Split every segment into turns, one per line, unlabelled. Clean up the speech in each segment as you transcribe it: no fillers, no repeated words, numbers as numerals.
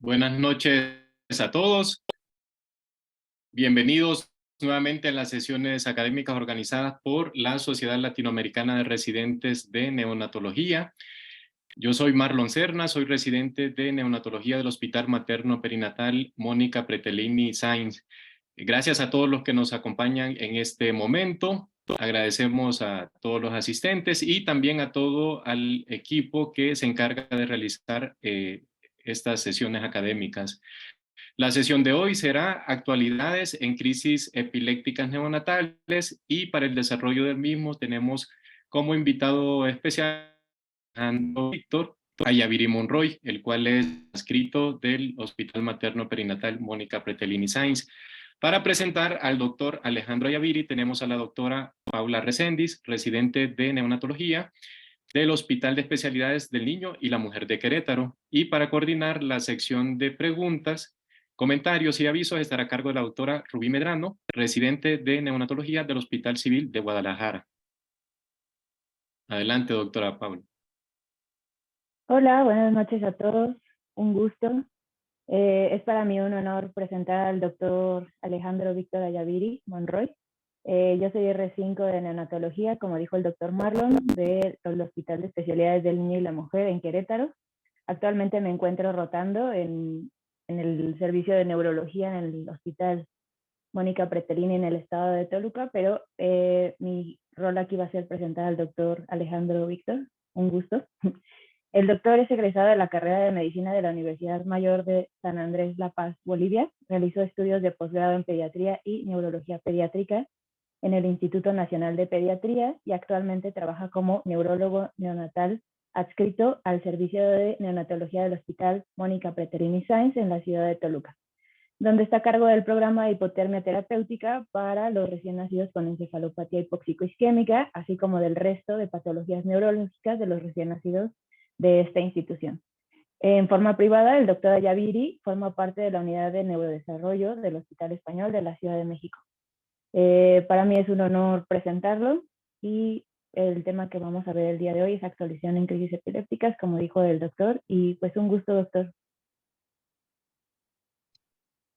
Buenas noches a todos. Bienvenidos nuevamente a las sesiones académicas organizadas por la Sociedad Latinoamericana de Residentes de Neonatología. Yo soy Marlon Serna, soy residente de Neonatología del Hospital Materno Perinatal Mónica Pretelini Sáenz. Gracias a todos los que nos acompañan en este momento. Agradecemos a todos los asistentes y también a todo el equipo que se encarga de realizar estas sesiones académicas. La sesión de hoy será actualidades en crisis epilépticas neonatales y para el desarrollo del mismo tenemos como invitado especial a Víctor Ayaviri Monroy, el cual es adscrito del Hospital Materno Perinatal Mónica Pretelini Sáenz. Para presentar al doctor Alejandro Ayaviri tenemos a la doctora Paula Recendis, residente de neonatología del Hospital de Especialidades del Niño y la Mujer de Querétaro. Y para coordinar la sección de preguntas, comentarios y avisos estará a cargo de la doctora Rubí Medrano, residente de neonatología del Hospital Civil de Guadalajara. Adelante, doctora Paula.
Hola, buenas noches a todos. Un gusto. Es para mí un honor presentar al doctor Alejandro Víctor Ayaviri Monroy. Yo soy R5 de neonatología, como dijo el doctor Marlon, del Hospital de Especialidades del Niño y la Mujer en Querétaro. Actualmente me encuentro rotando en el servicio de neurología en el Hospital Mónica Pretelini en el estado de Toluca, pero mi rol aquí va a ser presentar al doctor Alejandro Víctor. Un gusto. El doctor es egresado de la carrera de Medicina de la Universidad Mayor de San Andrés La Paz, Bolivia. Realizó estudios de posgrado en Pediatría y Neurología Pediátrica en el Instituto Nacional de Pediatría y actualmente trabaja como neurólogo neonatal adscrito al Servicio de Neonatología del Hospital Mónica Pretelini Sáenz en la ciudad de Toluca, donde está a cargo del programa de hipotermia terapéutica para los recién nacidos con encefalopatía hipóxico-isquémica, así como del resto de patologías neurológicas de los recién nacidos de esta institución. En forma privada, el doctor Ayaviri forma parte de la unidad de neurodesarrollo del Hospital Español de la Ciudad de México. Para mí es un honor presentarlo y el tema que vamos a ver el día de hoy es actualización en crisis epilépticas, como dijo el doctor, y pues un gusto, doctor.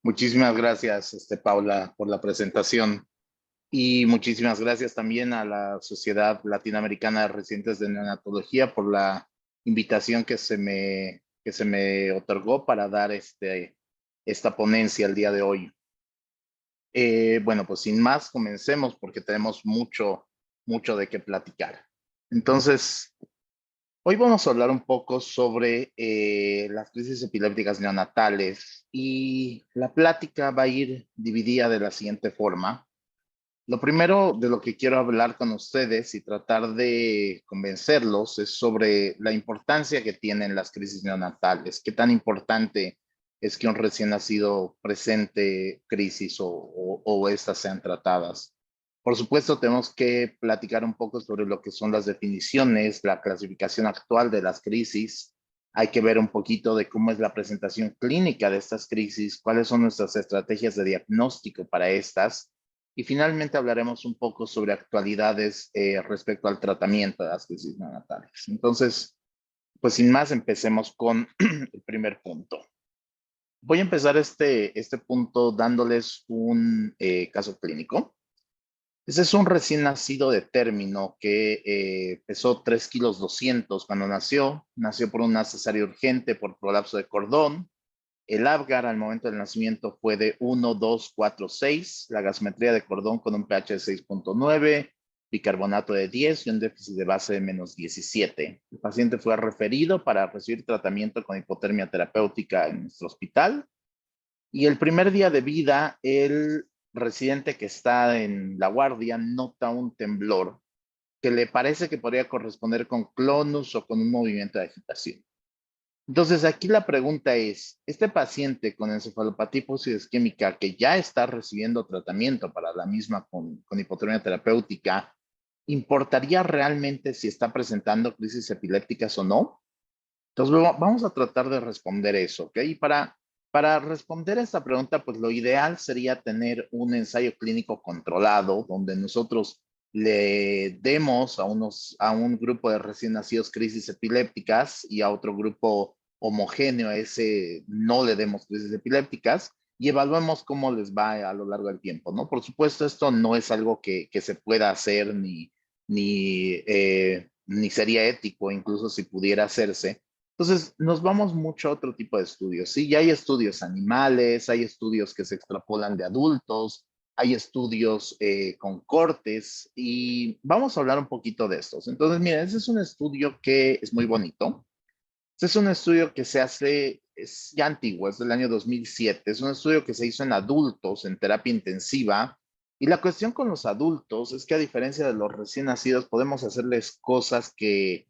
Muchísimas gracias, Paula, por la presentación. Y muchísimas gracias también a la Sociedad Latinoamericana de Residentes de Neonatología por la invitación que se me otorgó para dar esta ponencia el día de hoy. Bueno, pues sin más, comencemos porque tenemos mucho de qué platicar. Entonces, hoy vamos a hablar un poco sobre las crisis epilépticas neonatales y la plática va a ir dividida de la siguiente forma. Lo primero de lo que quiero hablar con ustedes y tratar de convencerlos es sobre la importancia que tienen las crisis neonatales. Qué tan importante es que un recién nacido presente crisis o estas sean tratadas. Por supuesto, tenemos que platicar un poco sobre lo que son las definiciones, la clasificación actual de las crisis. Hay que ver un poquito de cómo es la presentación clínica de estas crisis, cuáles son nuestras estrategias de diagnóstico para estas. Y finalmente hablaremos un poco sobre actualidades respecto al tratamiento de las crisis neonatales. Entonces, pues sin más, empecemos con el primer punto. Voy a empezar este punto dándoles un caso clínico. Ese es un recién nacido de término que pesó 3,2 kilos cuando nació. Nació por una cesárea urgente por prolapso de cordón. El Apgar al momento del nacimiento fue de 1, 2, 4, 6. La gasometría de cordón con un pH de 6.9, bicarbonato de 10 y un déficit de base de -17. El paciente fue referido para recibir tratamiento con hipotermia terapéutica en nuestro hospital. Y el primer día de vida, el residente que está en la guardia nota un temblor que le parece que podría corresponder con clonus o con un movimiento de agitación. Entonces, aquí la pregunta es, este paciente con encefalopatía hipóxico-isquémica que ya está recibiendo tratamiento para la misma con hipotermia terapéutica, ¿importaría realmente si está presentando crisis epilépticas o no? Entonces, vamos a tratar de responder eso, ¿ok? Y para responder a esta pregunta, pues lo ideal sería tener un ensayo clínico controlado donde nosotros le demos a un grupo de recién nacidos crisis epilépticas y a otro grupo homogéneo a ese no le demos crisis epilépticas y evaluemos cómo les va a lo largo del tiempo, ¿no? Por supuesto, esto no es algo que se pueda hacer ni sería ético, incluso si pudiera hacerse. Entonces, nos vamos mucho a otro tipo de estudios, ¿sí? Ya hay estudios animales, hay estudios que se extrapolan de adultos, hay estudios con cortes y vamos a hablar un poquito de estos. Entonces, miren, ese es un estudio que es muy bonito. Este es un estudio que se hace, es ya antiguo, es del año 2007. Es un estudio que se hizo en adultos, en terapia intensiva. Y la cuestión con los adultos es que a diferencia de los recién nacidos, podemos hacerles cosas que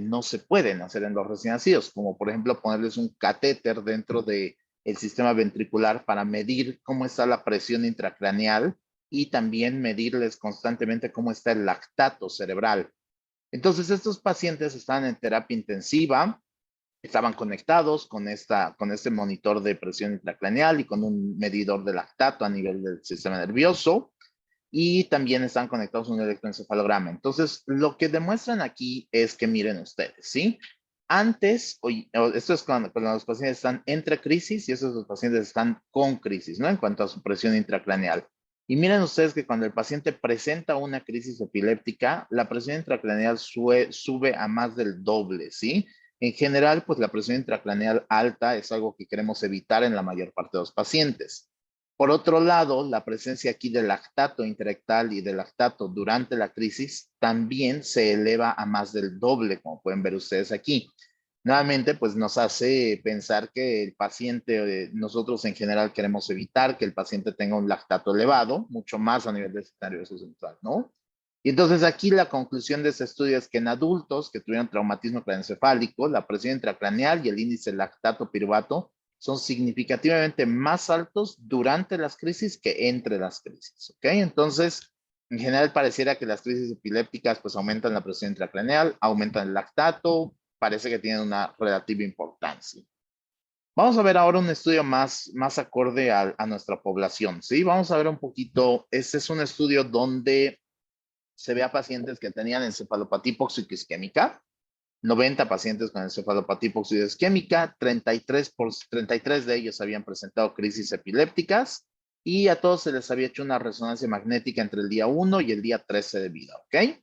no se pueden hacer en los recién nacidos, como por ejemplo ponerles un catéter dentro del sistema ventricular para medir cómo está la presión intracraneal y también medirles constantemente cómo está el lactato cerebral. Entonces, estos pacientes estaban en terapia intensiva, estaban conectados con este monitor de presión intracraneal y con un medidor de lactato a nivel del sistema nervioso, y también están conectados a un electroencefalograma. Entonces, lo que demuestran aquí es que miren ustedes, ¿sí? Antes, esto es cuando los pacientes están entre crisis y estos los pacientes están con crisis, ¿no? En cuanto a su presión intracraneal. Y miren ustedes que cuando el paciente presenta una crisis epiléptica, la presión intracraneal sube a más del doble, ¿sí? En general, pues la presión intracraneal alta es algo que queremos evitar en la mayor parte de los pacientes. Por otro lado, la presencia aquí de lactato interrectal y de lactato durante la crisis también se eleva a más del doble, como pueden ver ustedes aquí. Nuevamente, pues nos hace pensar que el paciente, nosotros en general queremos evitar que el paciente tenga un lactato elevado, mucho más a nivel del sistema nervioso central, ¿no? Y entonces aquí la conclusión de este estudio es que en adultos que tuvieron traumatismo craneoencefálico, la presión intracraneal y el índice lactato piruvato son significativamente más altos durante las crisis que entre las crisis, ¿ok? Entonces, en general pareciera que las crisis epilépticas pues aumentan la presión intracraneal, aumentan el lactato, parece que tienen una relativa importancia. Vamos a ver ahora un estudio más acorde a nuestra población, ¿sí? Vamos a ver un poquito, este es un estudio donde se ve a pacientes que tenían encefalopatía hipóxico-isquémica, 90 pacientes con encefalopatía hipóxico-isquémica, 33 de ellos habían presentado crisis epilépticas y a todos se les había hecho una resonancia magnética entre el día 1 y el día 13 de vida, ¿ok?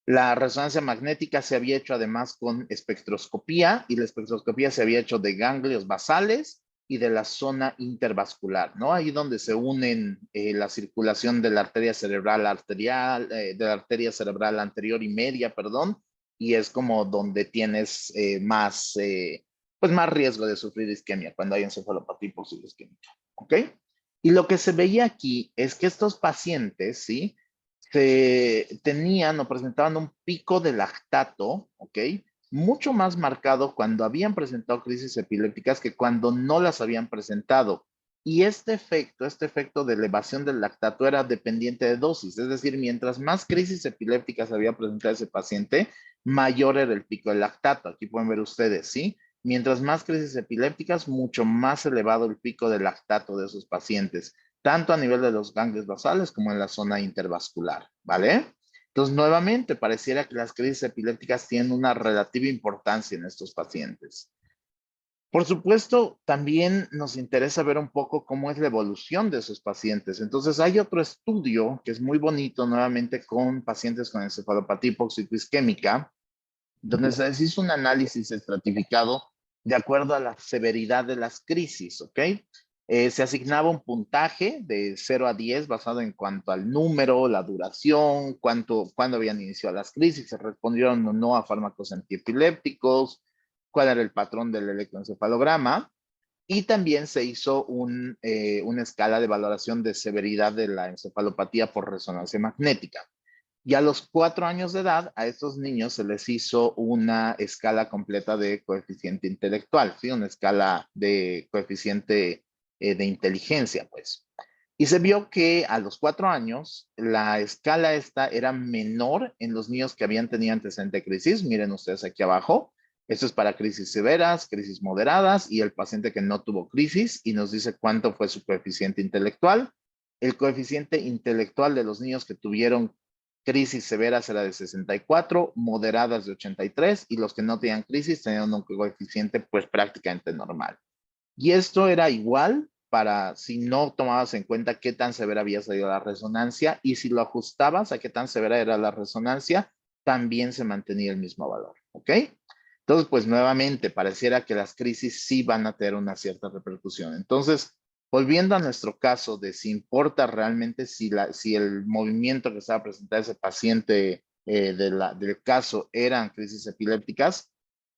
La resonancia magnética se había hecho además con espectroscopía y la espectroscopía se había hecho de ganglios basales y de la zona intervascular, ¿no? Ahí donde se unen la circulación de la arteria cerebral de la arteria cerebral anterior y media, perdón, y es como donde tienes pues más riesgo de sufrir isquemia cuando hay encefalopatía hipóxico-isquémica, ¿ok? Y lo que se veía aquí es que estos pacientes, ¿sí? Tenían o presentaban un pico de lactato, ¿ok? Mucho más marcado cuando habían presentado crisis epilépticas que cuando no las habían presentado. Y este efecto de elevación del lactato era dependiente de dosis, es decir, mientras más crisis epilépticas había presentado ese paciente, mayor era el pico de lactato. Aquí pueden ver ustedes, ¿sí? Mientras más crisis epilépticas, mucho más elevado el pico de lactato de esos pacientes, tanto a nivel de los ganglios basales como en la zona intervascular, ¿vale? Entonces, nuevamente, pareciera que las crisis epilépticas tienen una relativa importancia en estos pacientes. Por supuesto, también nos interesa ver un poco cómo es la evolución de esos pacientes. Entonces, hay otro estudio que es muy bonito, nuevamente con pacientes con encefalopatía hipóxico-isquémica, donde se les hizo un análisis estratificado de acuerdo a la severidad de las crisis, ¿ok? Se asignaba un puntaje de 0 a 10 basado en cuanto al número, la duración, cuándo habían iniciado las crisis, se respondieron o no a fármacos antiepilépticos, cuál era el patrón del electroencefalograma, y también se hizo una escala de valoración de severidad de la encefalopatía por resonancia magnética. Y a los 4 años de edad, a estos niños se les hizo una escala completa de coeficiente intelectual, ¿sí? Una escala de coeficiente de inteligencia, pues. Y se vio que a los 4 años, la escala esta era menor en los niños que habían tenido antecedente de crisis. Miren ustedes aquí abajo. Esto es para crisis severas, crisis moderadas y el paciente que no tuvo crisis y nos dice cuánto fue su coeficiente intelectual. El coeficiente intelectual de los niños que tuvieron crisis severas era de 64, moderadas de 83, y los que no tenían crisis tenían un coeficiente pues prácticamente normal. Y esto era igual para si no tomabas en cuenta qué tan severa había salido la resonancia, y si lo ajustabas a qué tan severa era la resonancia, también se mantenía el mismo valor, ¿ok? Entonces, pues nuevamente, pareciera que las crisis sí van a tener una cierta repercusión. Entonces, volviendo a nuestro caso de si importa realmente si el movimiento que estaba presentando ese paciente del caso eran crisis epilépticas,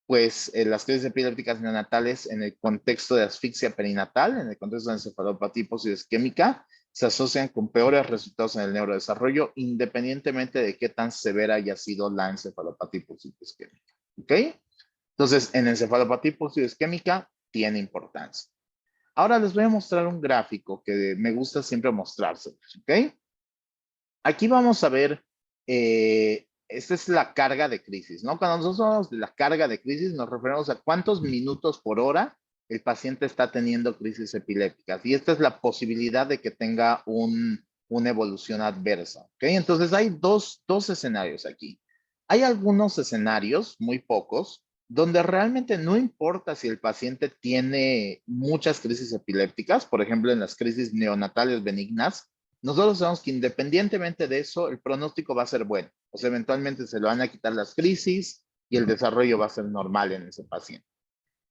pues las crisis epilépticas neonatales en el contexto de asfixia perinatal, en el contexto de encefalopatía hipoxia-isquémica, se asocian con peores resultados en el neurodesarrollo, independientemente de qué tan severa haya sido la encefalopatía hipoxia-isquémica. ¿Ok? Entonces, en encefalopatía hipoxia-isquémica tiene importancia. Ahora les voy a mostrar un gráfico que me gusta siempre mostrárselos. ¿Ok? Aquí vamos a ver, esta es la carga de crisis, ¿no? Cuando nosotros hablamos de la carga de crisis, nos referimos a cuántos minutos por hora el paciente está teniendo crisis epilépticas. Y esta es la posibilidad de que tenga una evolución adversa, ¿ok? Entonces hay dos escenarios aquí. Hay algunos escenarios, muy pocos, donde realmente no importa si el paciente tiene muchas crisis epilépticas, por ejemplo, en las crisis neonatales benignas, nosotros sabemos que independientemente de eso, el pronóstico va a ser bueno. O sea, eventualmente se le van a quitar las crisis y el desarrollo va a ser normal en ese paciente.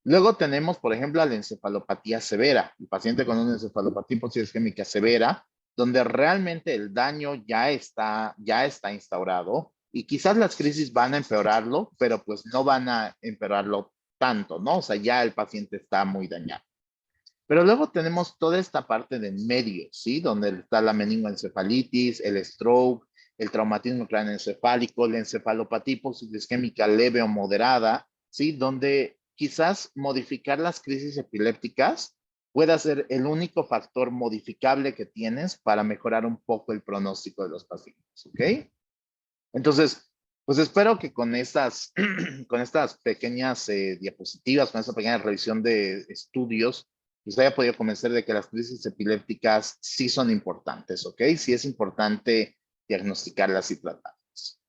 Luego tenemos, por ejemplo, la encefalopatía severa, el paciente con una encefalopatía hipoxia-isquémica severa, donde realmente el daño ya está instaurado y quizás las crisis van a empeorarlo, pero pues no van a empeorarlo tanto, ¿no? O sea, ya el paciente está muy dañado. Pero luego tenemos toda esta parte de en medio, ¿sí? Donde está la meningoencefalitis, el stroke, el traumatismo craneoencefálico, la encefalopatía hipoxia-isquémica leve o moderada, ¿sí? Donde quizás modificar las crisis epilépticas pueda ser el único factor modificable que tienes para mejorar un poco el pronóstico de los pacientes, ¿ok? Entonces, pues espero que con estas, con estas pequeñas diapositivas, con esta pequeña revisión de estudios, les haya podido convencer de que las crisis epilépticas sí son importantes, ¿ok? Sí es importante diagnosticarlas y tratarlas.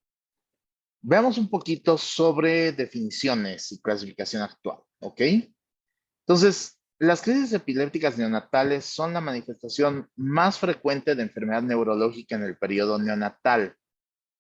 Veamos un poquito sobre definiciones y clasificación actual, ¿ok? Entonces, las crisis epilépticas neonatales son la manifestación más frecuente de enfermedad neurológica en el periodo neonatal.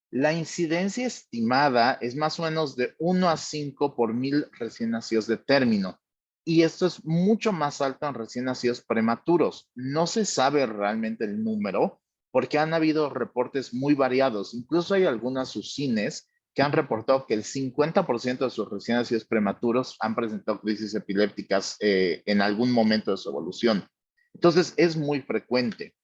La incidencia estimada es más o menos de 1 a 5 por 1000 recién nacidos de término. Y esto es mucho más alto en recién nacidos prematuros. No se sabe realmente el número porque han habido reportes muy variados. Incluso hay algunas UCINes que han reportado que el 50% de sus recién nacidos prematuros han presentado crisis epilépticas en algún momento de su evolución. Entonces es muy frecuente.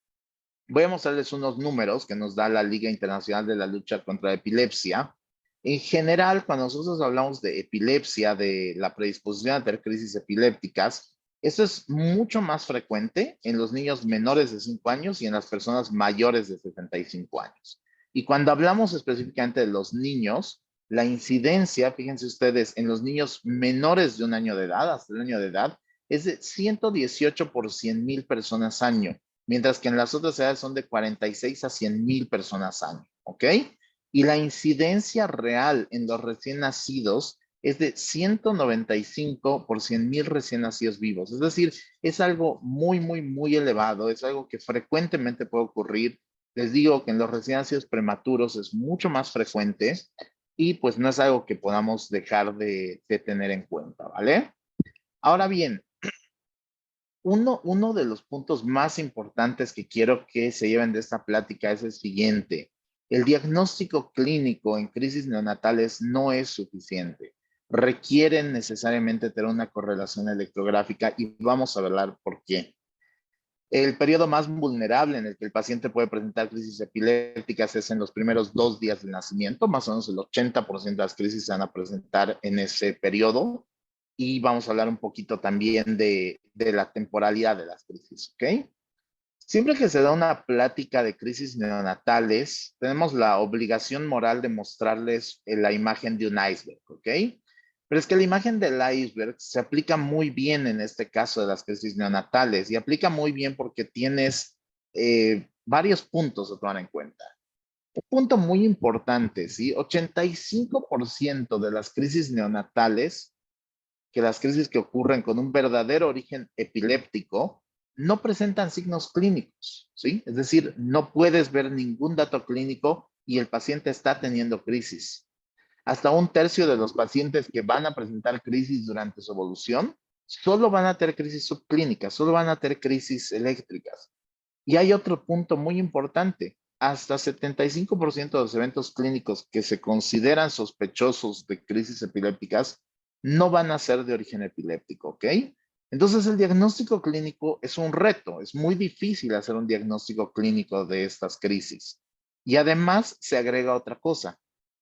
Voy a mostrarles unos números que nos da la Liga Internacional de la Lucha contra la Epilepsia. En general, cuando nosotros hablamos de epilepsia, de la predisposición a tener crisis epilépticas, esto es mucho más frecuente en los niños menores de 5 años y en las personas mayores de 75 años. Y cuando hablamos específicamente de los niños, la incidencia, fíjense ustedes, en los niños menores de un año de edad, hasta el año de edad, es de 118 por 100,000 personas año, mientras que en las otras edades son de 46 a 100,000 personas año, ¿ok? Y la incidencia real en los recién nacidos es de 195 por 100,000 recién nacidos vivos. Es decir, es algo muy, muy, muy elevado, es algo que frecuentemente puede ocurrir. Les digo que en los recién nacidos prematuros es mucho más frecuente y pues no es algo que podamos dejar de tener en cuenta, ¿vale? Ahora bien, uno de los puntos más importantes que quiero que se lleven de esta plática es el siguiente. El diagnóstico clínico en crisis neonatales no es suficiente. Requieren necesariamente tener una correlación electrográfica y vamos a hablar por qué. El periodo más vulnerable en el que el paciente puede presentar crisis epilépticas es en los primeros 2 días de nacimiento. Más o menos el 80% de las crisis se van a presentar en ese periodo. Y vamos a hablar un poquito también de la temporalidad de las crisis, ¿ok? Siempre que se da una plática de crisis neonatales, tenemos la obligación moral de mostrarles la imagen de un iceberg, ¿ok? Pero es que la imagen del iceberg se aplica muy bien en este caso de las crisis neonatales y aplica muy bien porque tienes varios puntos a tomar en cuenta. Un punto muy importante, ¿sí? 85% de las crisis neonatales, que las crisis que ocurren con un verdadero origen epiléptico, no presentan signos clínicos, ¿sí? Es decir, no puedes ver ningún dato clínico y el paciente está teniendo crisis. Hasta un tercio de los pacientes que van a presentar crisis durante su evolución solo van a tener crisis subclínicas, solo van a tener crisis eléctricas. Y hay otro punto muy importante. Hasta 75% de los eventos clínicos que se consideran sospechosos de crisis epilépticas no van a ser de origen epiléptico, ¿ok? Entonces el diagnóstico clínico es un reto, es muy difícil hacer un diagnóstico clínico de estas crisis. Y además se agrega otra cosa.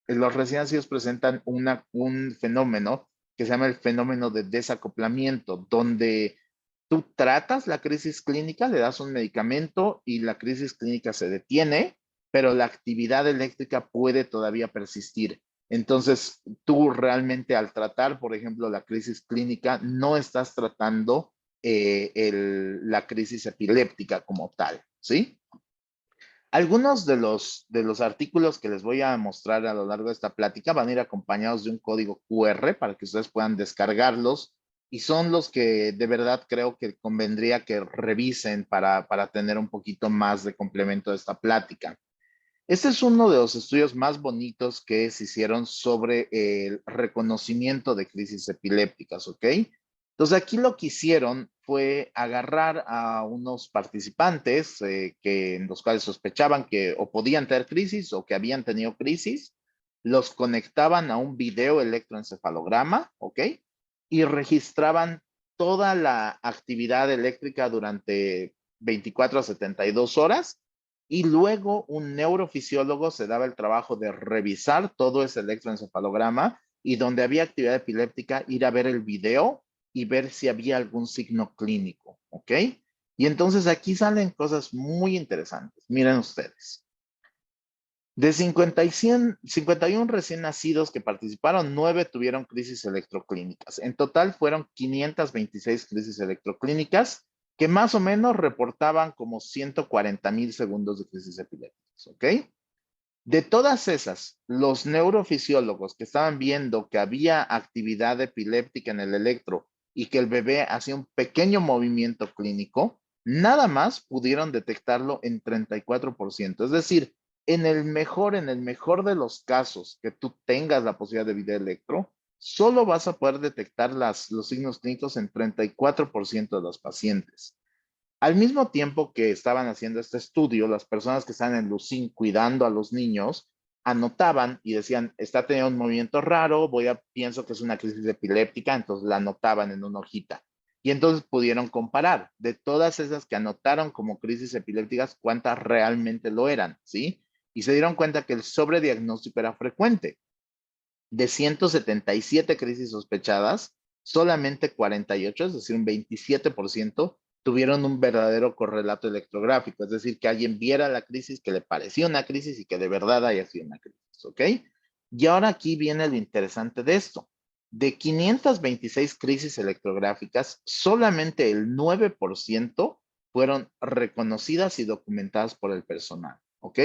Los recién nacidos presentan un fenómeno que se llama el fenómeno de desacoplamiento, donde tú tratas la crisis clínica, le das un medicamento y la crisis clínica se detiene, pero la actividad eléctrica puede todavía persistir. Entonces, tú realmente al tratar, por ejemplo, la crisis clínica, no estás tratando la crisis epiléptica como tal, ¿sí? Algunos de los artículos que les voy a mostrar a lo largo de esta plática van a ir acompañados de un código QR para que ustedes puedan descargarlos y son los que de verdad creo que convendría que revisen para tener un poquito más de complemento de esta plática. Este es uno de los estudios más bonitos que se hicieron sobre el reconocimiento de crisis epilépticas, ¿ok? Entonces aquí lo que hicieron fue agarrar a unos participantes en los cuales sospechaban que o podían tener crisis o que habían tenido crisis, los conectaban a un video electroencefalograma, ¿ok? Y registraban toda la actividad eléctrica durante 24 a 72 horas y luego un neurofisiólogo se daba el trabajo de revisar todo ese electroencefalograma y donde había actividad epiléptica, ir a ver el video y ver si había algún signo clínico, ¿ok? Y entonces aquí salen cosas muy interesantes. Miren ustedes. De 51 recién nacidos que participaron, 9 tuvieron crisis electroclínicas. En total fueron 526 crisis electroclínicas que más o menos reportaban como 140,000 segundos de crisis epilépticas, ¿ok? De todas esas, los neurofisiólogos que estaban viendo que había actividad epiléptica en el electro y que el bebé hacía un pequeño movimiento clínico, nada más pudieron detectarlo en 34%. Es decir, en el mejor de los casos que tú tengas la posibilidad de video electro, solo vas a poder detectar los signos clínicos en 34% de los pacientes. Al mismo tiempo que estaban haciendo este estudio, las personas que están en Lucin cuidando a los niños anotaban y decían, está teniendo un movimiento raro, pienso que es una crisis epiléptica, entonces la anotaban en una hojita. Y entonces pudieron comparar de todas esas que anotaron como crisis epilépticas, cuántas realmente lo eran, ¿sí? Y se dieron cuenta que el sobrediagnóstico era frecuente. De 177 crisis sospechadas, solamente 48, es decir, un 27%, tuvieron un verdadero correlato electrográfico, es decir, que alguien viera la crisis, que le parecía una crisis y que de verdad haya sido una crisis, ¿ok? Y ahora aquí viene lo interesante de esto. De 526 crisis electrográficas, solamente el 9% fueron reconocidas y documentadas por el personal, ¿ok?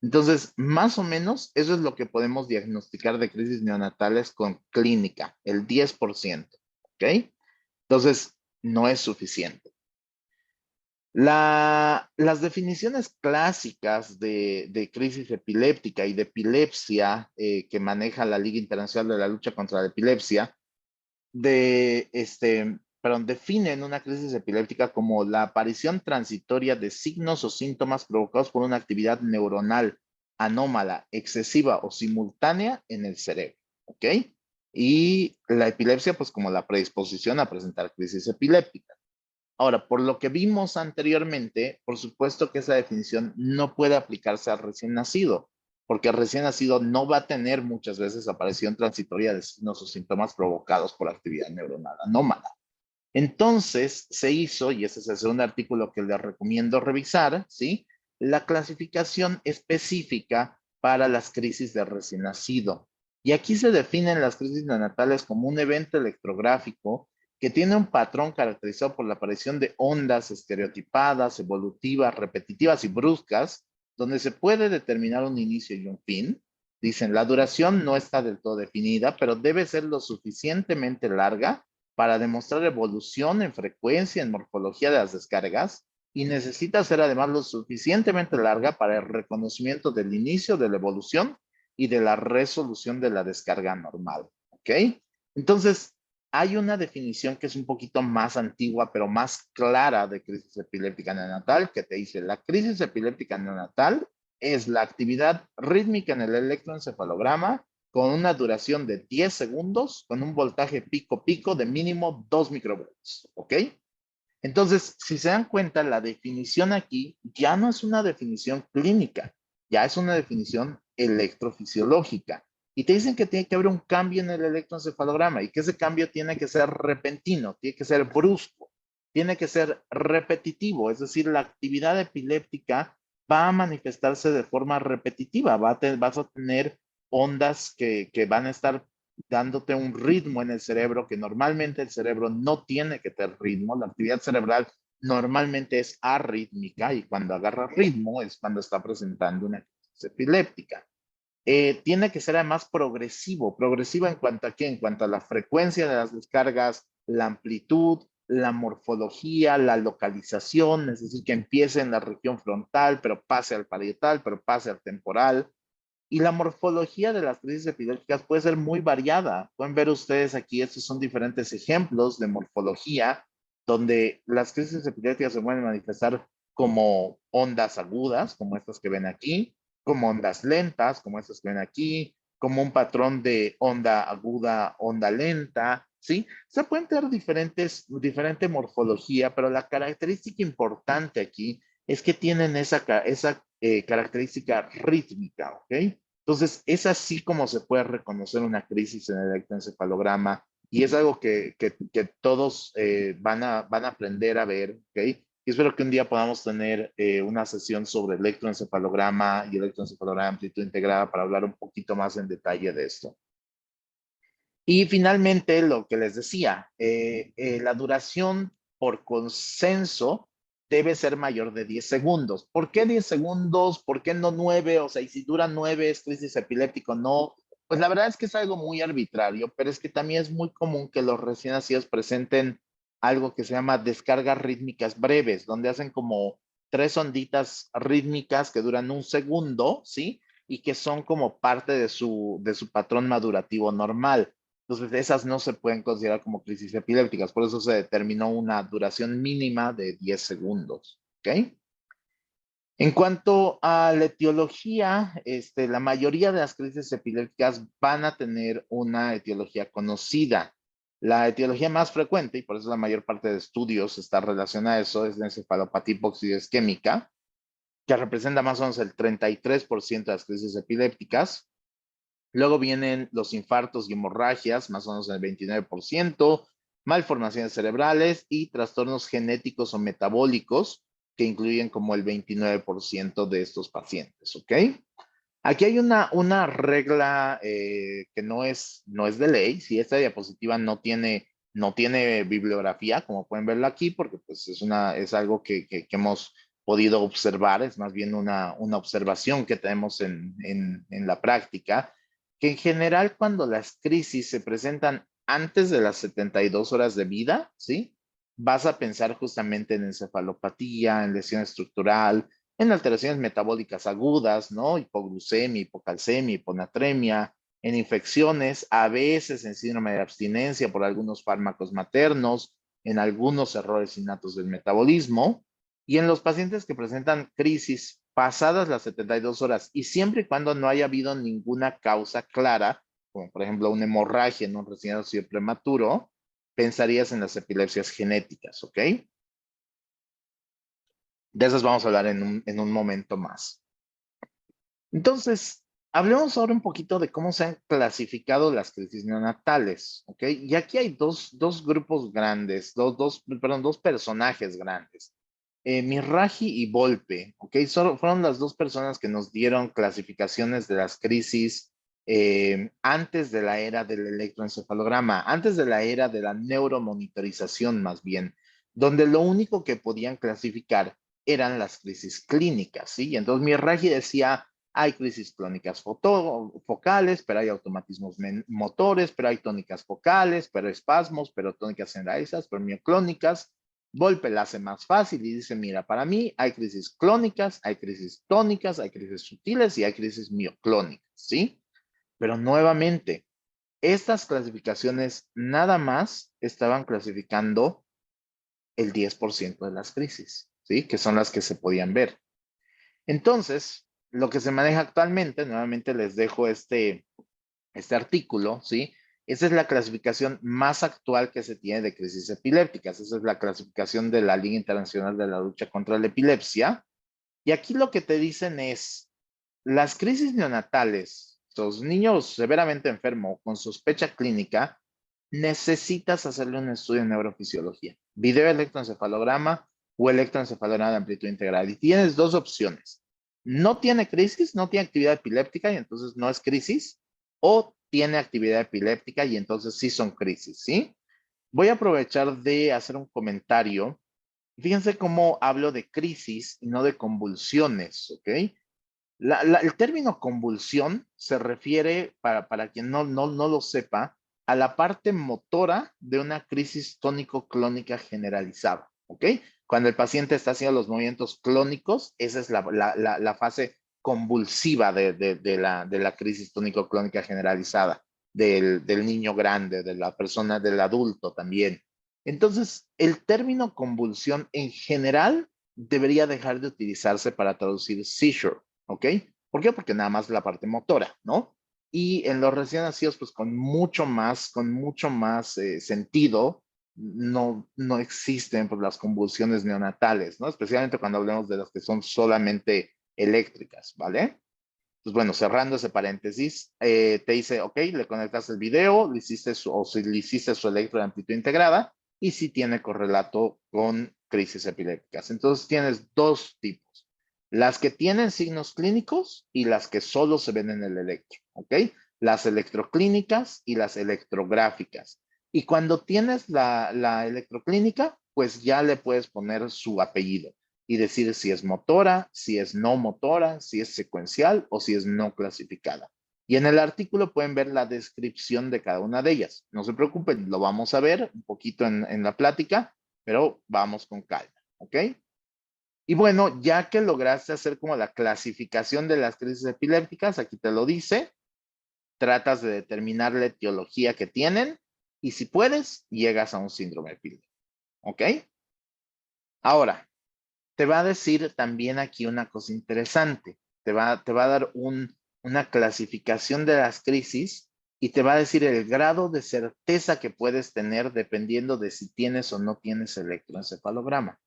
Entonces, más o menos, eso es lo que podemos diagnosticar de crisis neonatales con clínica, el 10%, ¿ok? Entonces, no es suficiente. Las definiciones clásicas de crisis epiléptica y de epilepsia que maneja la Liga Internacional de la Lucha contra la Epilepsia, definen una crisis epiléptica como la aparición transitoria de signos o síntomas provocados por una actividad neuronal anómala, excesiva o simultánea en el cerebro, ¿ok? Y la epilepsia, pues como la predisposición a presentar crisis epiléptica. Ahora, por lo que vimos anteriormente, por supuesto que esa definición no puede aplicarse al recién nacido, porque el recién nacido no va a tener muchas veces aparición transitoria de signos o síntomas provocados por actividad neuronal anómala. Entonces, se hizo, y ese es el segundo artículo que les recomiendo revisar, ¿sí? La clasificación específica para las crisis de recién nacido. Y aquí se definen las crisis neonatales como un evento electrográfico que tiene un patrón caracterizado por la aparición de ondas estereotipadas, evolutivas, repetitivas y bruscas donde se puede determinar un inicio y un fin. Dicen, la duración no está del todo definida, pero debe ser lo suficientemente larga para demostrar evolución en frecuencia, en morfología de las descargas, y necesita ser además lo suficientemente larga para el reconocimiento del inicio de la evolución y de la resolución de la descarga normal. ¿Ok? Entonces, hay una definición que es un poquito más antigua, pero más clara de crisis epiléptica neonatal, que te dice, la crisis epiléptica neonatal es la actividad rítmica en el electroencefalograma con una duración de 10 segundos, con un voltaje pico-pico de mínimo 2 microvolts. ¿Ok? Entonces, si se dan cuenta, la definición aquí ya no es una definición clínica, ya es una definición electrofisiológica. Y te dicen que tiene que haber un cambio en el electroencefalograma y que ese cambio tiene que ser repentino, tiene que ser brusco, tiene que ser repetitivo, es decir, la actividad epiléptica va a manifestarse de forma repetitiva, vas a tener ondas que van a estar dándote un ritmo en el cerebro que normalmente el cerebro no tiene que tener ritmo. La actividad cerebral normalmente es arrítmica y cuando agarra ritmo es cuando está presentando una crisis epiléptica. Tiene que ser además progresiva en cuanto a qué, en cuanto a la frecuencia de las descargas, la amplitud, la morfología, la localización, es decir, que empiece en la región frontal, pero pase al parietal, pero pase al temporal. Y la morfología de las crisis epilépticas puede ser muy variada. Pueden ver ustedes aquí, estos son diferentes ejemplos de morfología, donde las crisis epilépticas se pueden manifestar como ondas agudas, como estas que ven aquí, como ondas lentas, como estas que ven aquí, como un patrón de onda aguda, onda lenta, ¿sí? Se pueden tener diferente morfología, pero la característica importante aquí es que tienen esa característica rítmica, ¿ok? Entonces, es así como se puede reconocer una crisis en el electroencefalograma y es algo que todos van a aprender a ver, ¿ok? Y espero que un día podamos tener una sesión sobre electroencefalograma y electroencefalograma de amplitud integrada para hablar un poquito más en detalle de esto. Y finalmente, lo que les decía, la duración por consenso debe ser mayor de 10 segundos. ¿Por qué 10 segundos? ¿Por qué no 9? O sea, y si dura 9 es crisis epiléptico, no. Pues la verdad es que es algo muy arbitrario, pero es que también es muy común que los recién nacidos presenten algo que se llama descargas rítmicas breves, donde hacen como 3 onditas rítmicas que duran 1 segundo, ¿sí? Y que son como parte de su patrón madurativo normal. Entonces, esas no se pueden considerar como crisis epilépticas, por eso se determinó una duración mínima de 10 segundos. ¿Ok? En cuanto a la etiología, la mayoría de las crisis epilépticas van a tener una etiología conocida. La etiología más frecuente, y por eso la mayor parte de estudios está relacionada a eso, es la encefalopatía hipoxidisquémica, que representa más o menos el 33% de las crisis epilépticas. Luego vienen los infartos y hemorragias, más o menos el 29%, malformaciones cerebrales y trastornos genéticos o metabólicos, que incluyen como el 29% de estos pacientes, ¿ok? Aquí hay una regla que no es de ley. Si esta diapositiva no tiene bibliografía, como pueden verlo aquí, porque pues es algo que hemos podido observar, es más bien una observación que tenemos en la práctica, que en general cuando las crisis se presentan antes de las 72 horas de vida, ¿sí? Vas a pensar justamente en encefalopatía, en lesión estructural, en alteraciones metabólicas agudas, ¿no? Hipoglucemia, hipocalcemia, hiponatremia, en infecciones, a veces en síndrome de abstinencia por algunos fármacos maternos, en algunos errores innatos del metabolismo, y en los pacientes que presentan crisis pasadas las 72 horas y siempre y cuando no haya habido ninguna causa clara, como por ejemplo una hemorragia en un recién nacido prematuro, pensarías en las epilepsias genéticas, ¿ok? De esas vamos a hablar en un momento más. Entonces, hablemos ahora un poquito de cómo se han clasificado las crisis neonatales, ¿ok? Y aquí hay dos grupos grandes, dos personajes grandes. Miraji y Volpe, ¿ok? Fueron las dos personas que nos dieron clasificaciones de las crisis antes de la era del electroencefalograma, antes de la era de la neuromonitorización más bien, donde lo único que podían clasificar eran las crisis clínicas, ¿sí? Y entonces Mierragi decía, hay crisis clónicas focales, pero hay automatismos motores, pero hay tónicas focales, pero espasmos, pero tónicas generalizadas, pero mioclónicas. Volpe la hace más fácil y dice, mira, para mí hay crisis clónicas, hay crisis tónicas, hay crisis sutiles y hay crisis mioclónicas, ¿sí? Pero nuevamente, estas clasificaciones nada más estaban clasificando el 10% de las crisis, ¿sí? Que son las que se podían ver. Entonces, lo que se maneja actualmente, nuevamente les dejo este artículo, ¿sí? Esa es la clasificación más actual que se tiene de crisis epilépticas. Esa es la clasificación de la Liga Internacional de la Lucha contra la Epilepsia. Y aquí lo que te dicen es, las crisis neonatales, los niños severamente enfermos con sospecha clínica, necesitas hacerle un estudio de neurofisiología, video electroencefalograma o electroencefalograma de amplitud integral. Y tienes dos opciones. No tiene crisis, no tiene actividad epiléptica y entonces no es crisis, o tiene actividad epiléptica y entonces sí son crisis, ¿sí? Voy a aprovechar de hacer un comentario. Fíjense cómo hablo de crisis y no de convulsiones, ¿ok? El término convulsión se refiere, para quien no lo sepa, a la parte motora de una crisis tónico-clónica generalizada, ¿ok? Cuando el paciente está haciendo los movimientos clónicos, esa es la fase convulsiva de la crisis tónico-clónica generalizada, del niño grande, de la persona, del adulto también. Entonces, el término convulsión en general debería dejar de utilizarse para traducir seizure, ¿ok? ¿Por qué? Porque nada más la parte motora, ¿no? Y en los recién nacidos, pues con mucho más sentido, no existen pues, las convulsiones neonatales, ¿no? Especialmente cuando hablemos de las que son solamente eléctricas, ¿vale? Pues bueno, cerrando ese paréntesis, te dice, ok, le conectas el video, le hiciste le hiciste su electro de amplitud integrada y sí tiene correlato con crisis epilépticas. Entonces tienes dos tipos, las que tienen signos clínicos y las que solo se ven en el electro, ¿ok? Las electroclínicas y las electrográficas. Y cuando tienes la electroclínica, pues ya le puedes poner su apellido y decir si es motora, si es no motora, si es secuencial o si es no clasificada. Y en el artículo pueden ver la descripción de cada una de ellas. No se preocupen, lo vamos a ver un poquito en la plática, pero vamos con calma, ¿ok? Y bueno, ya que lograste hacer como la clasificación de las crisis epilépticas, aquí te lo dice, tratas de determinar la etiología que tienen y si puedes, llegas a un síndrome epiléptico, ¿ok? Ahora, te va a decir también aquí una cosa interesante. Te va a dar una clasificación de las crisis y te va a decir el grado de certeza que puedes tener dependiendo de si tienes o no tienes electroencefalograma.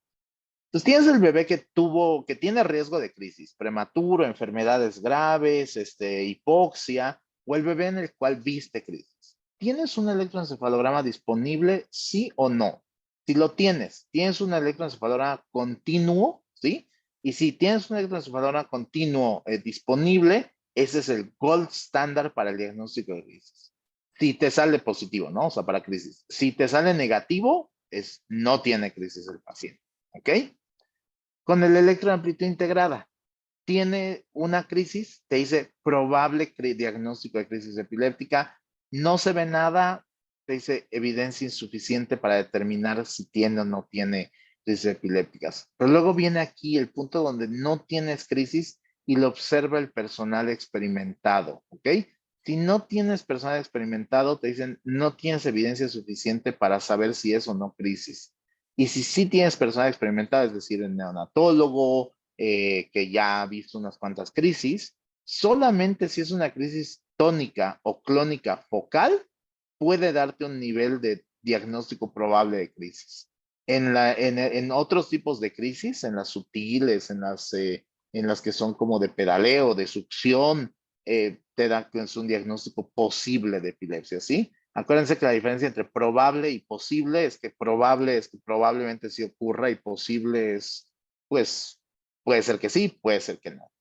Entonces tienes el bebé que tiene riesgo de crisis, prematuro, enfermedades graves, hipoxia, o el bebé en el cual viste crisis. ¿Tienes un electroencefalograma disponible, sí o no? Si lo tienes un electroencefalograma continuo, ¿sí? Y si tienes un electroencefalograma continuo disponible, ese es el gold standard para el diagnóstico de crisis. Si te sale positivo, ¿no? O sea, para crisis. Si te sale negativo, no tiene crisis el paciente, ¿ok? Con el electroamplitud integrada, tiene una crisis, te dice probable diagnóstico de crisis epiléptica, no se ve nada, te dice evidencia insuficiente para determinar si tiene o no tiene crisis epilépticas. Pero luego viene aquí el punto donde no tienes crisis y lo observa el personal experimentado, ¿ok? Si no tienes personal experimentado, te dicen no tienes evidencia suficiente para saber si es o no crisis. Y si sí tienes personal experimentado, es decir, el neonatólogo, que ya ha visto unas cuantas crisis, solamente si es una crisis tónica o clónica focal, puede darte un nivel de diagnóstico probable de crisis. En otros tipos de crisis, en las sutiles, en las que son como de pedaleo, de succión, te da que es un diagnóstico posible de epilepsia, ¿sí? Acuérdense que la diferencia entre probable y posible es que probable es que probablemente sí ocurra y posible es, pues, puede ser que sí, puede ser que no.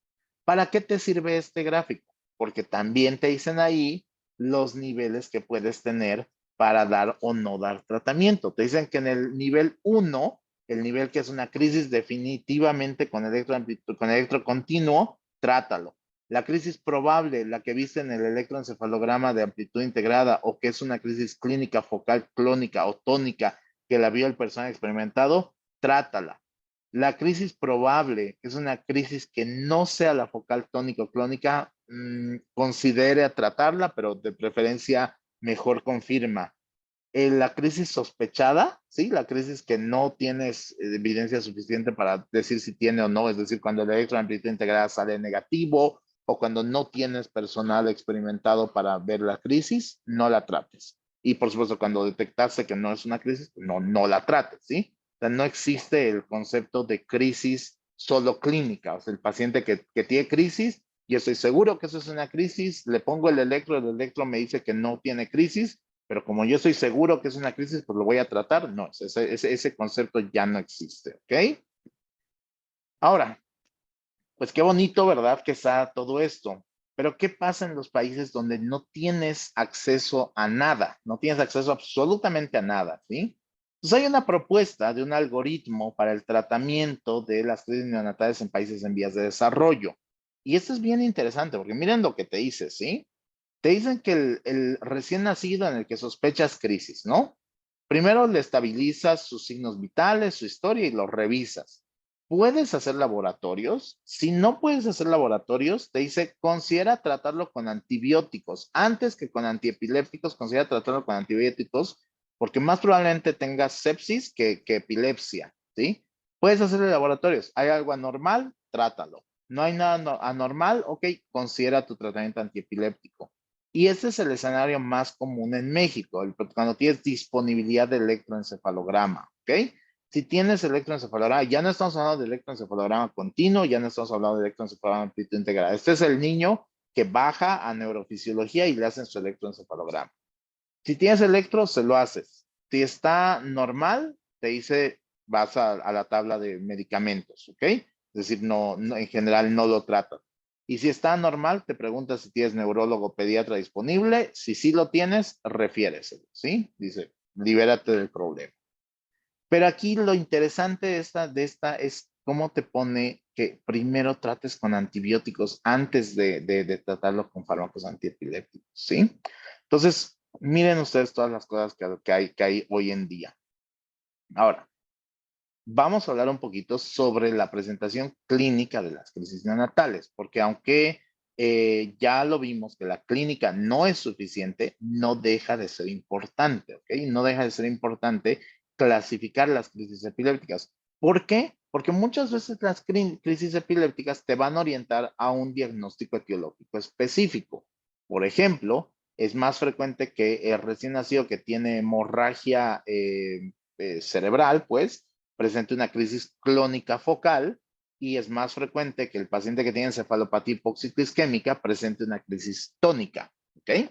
¿Para qué te sirve este gráfico? Porque también te dicen ahí los niveles que puedes tener para dar o no dar tratamiento. Te dicen que en el nivel 1 el nivel que es una crisis definitivamente con electro continuo, trátalo. La crisis probable, la que viste en el electroencefalograma de amplitud integrada o que es una crisis clínica focal clónica o tónica que la vio el personal experimentado, trátala. La crisis probable, que es una crisis que no sea la focal tónica o clónica, considere tratarla, pero de preferencia mejor confirma. La crisis sospechada, ¿sí? La crisis que no tienes evidencia suficiente para decir si tiene o no, es decir, cuando el electroamplitud integrada sale negativo o cuando no tienes personal experimentado para ver la crisis, no la trates. Y por supuesto, cuando detectaste que no es una crisis, no la trates, ¿sí? O sea, no existe el concepto de crisis solo clínica. O sea, el paciente que tiene crisis, yo estoy seguro que eso es una crisis, le pongo el electro me dice que no tiene crisis, pero como yo estoy seguro que es una crisis, pues lo voy a tratar. No, ese concepto ya no existe, ¿ok? Ahora, pues qué bonito, ¿verdad? Que está todo esto. Pero ¿qué pasa en los países donde no tienes acceso a nada? No tienes acceso absolutamente a nada, ¿sí? Entonces hay una propuesta de un algoritmo para el tratamiento de las crisis neonatales en países en vías de desarrollo. Y esto es bien interesante porque miren lo que te dice, ¿sí? Te dicen que el recién nacido en el que sospechas crisis, ¿no? Primero le estabilizas sus signos vitales, su historia y los revisas. ¿Puedes hacer laboratorios? Si no puedes hacer laboratorios, te dice, considera tratarlo con antibióticos. Antes que con antiepilépticos, considera tratarlo con antibióticos, porque más probablemente tengas sepsis que epilepsia, ¿sí? Puedes hacerle laboratorios. ¿Hay algo anormal? Trátalo. ¿No hay nada anormal? Ok, considera tu tratamiento antiepiléptico. Y este es el escenario más común en México, cuando tienes disponibilidad de electroencefalograma, ¿ok? Si tienes electroencefalograma, ya no estamos hablando de electroencefalograma continuo, ya no estamos hablando de electroencefalograma amplitud integrada. Este es el niño que baja a neurofisiología y le hacen su electroencefalograma. Si tienes electro, se lo haces. Si está normal, te dice, vas a la tabla de medicamentos, ¿ok? Es decir, en general no lo tratan. Y si está normal, te preguntas si tienes neurólogo pediatra disponible. Si sí lo tienes, refiéreselo, ¿sí? Dice, libérate del problema. Pero aquí lo interesante de esta es cómo te pone que primero trates con antibióticos antes de tratarlo con fármacos antiepilépticos, ¿sí? Entonces, miren ustedes todas las cosas que hay hoy en día. Ahora, vamos a hablar un poquito sobre la presentación clínica de las crisis neonatales, porque aunque ya lo vimos que la clínica no es suficiente, no deja de ser importante, ¿ok? No deja de ser importante clasificar las crisis epilépticas. ¿Por qué? Porque muchas veces las crisis epilépticas te van a orientar a un diagnóstico etiológico específico. Por ejemplo, es más frecuente que el recién nacido que tiene hemorragia cerebral, pues, presente una crisis clónica focal y es más frecuente que el paciente que tiene encefalopatía hipóxico isquémica presente una crisis tónica, ¿ok?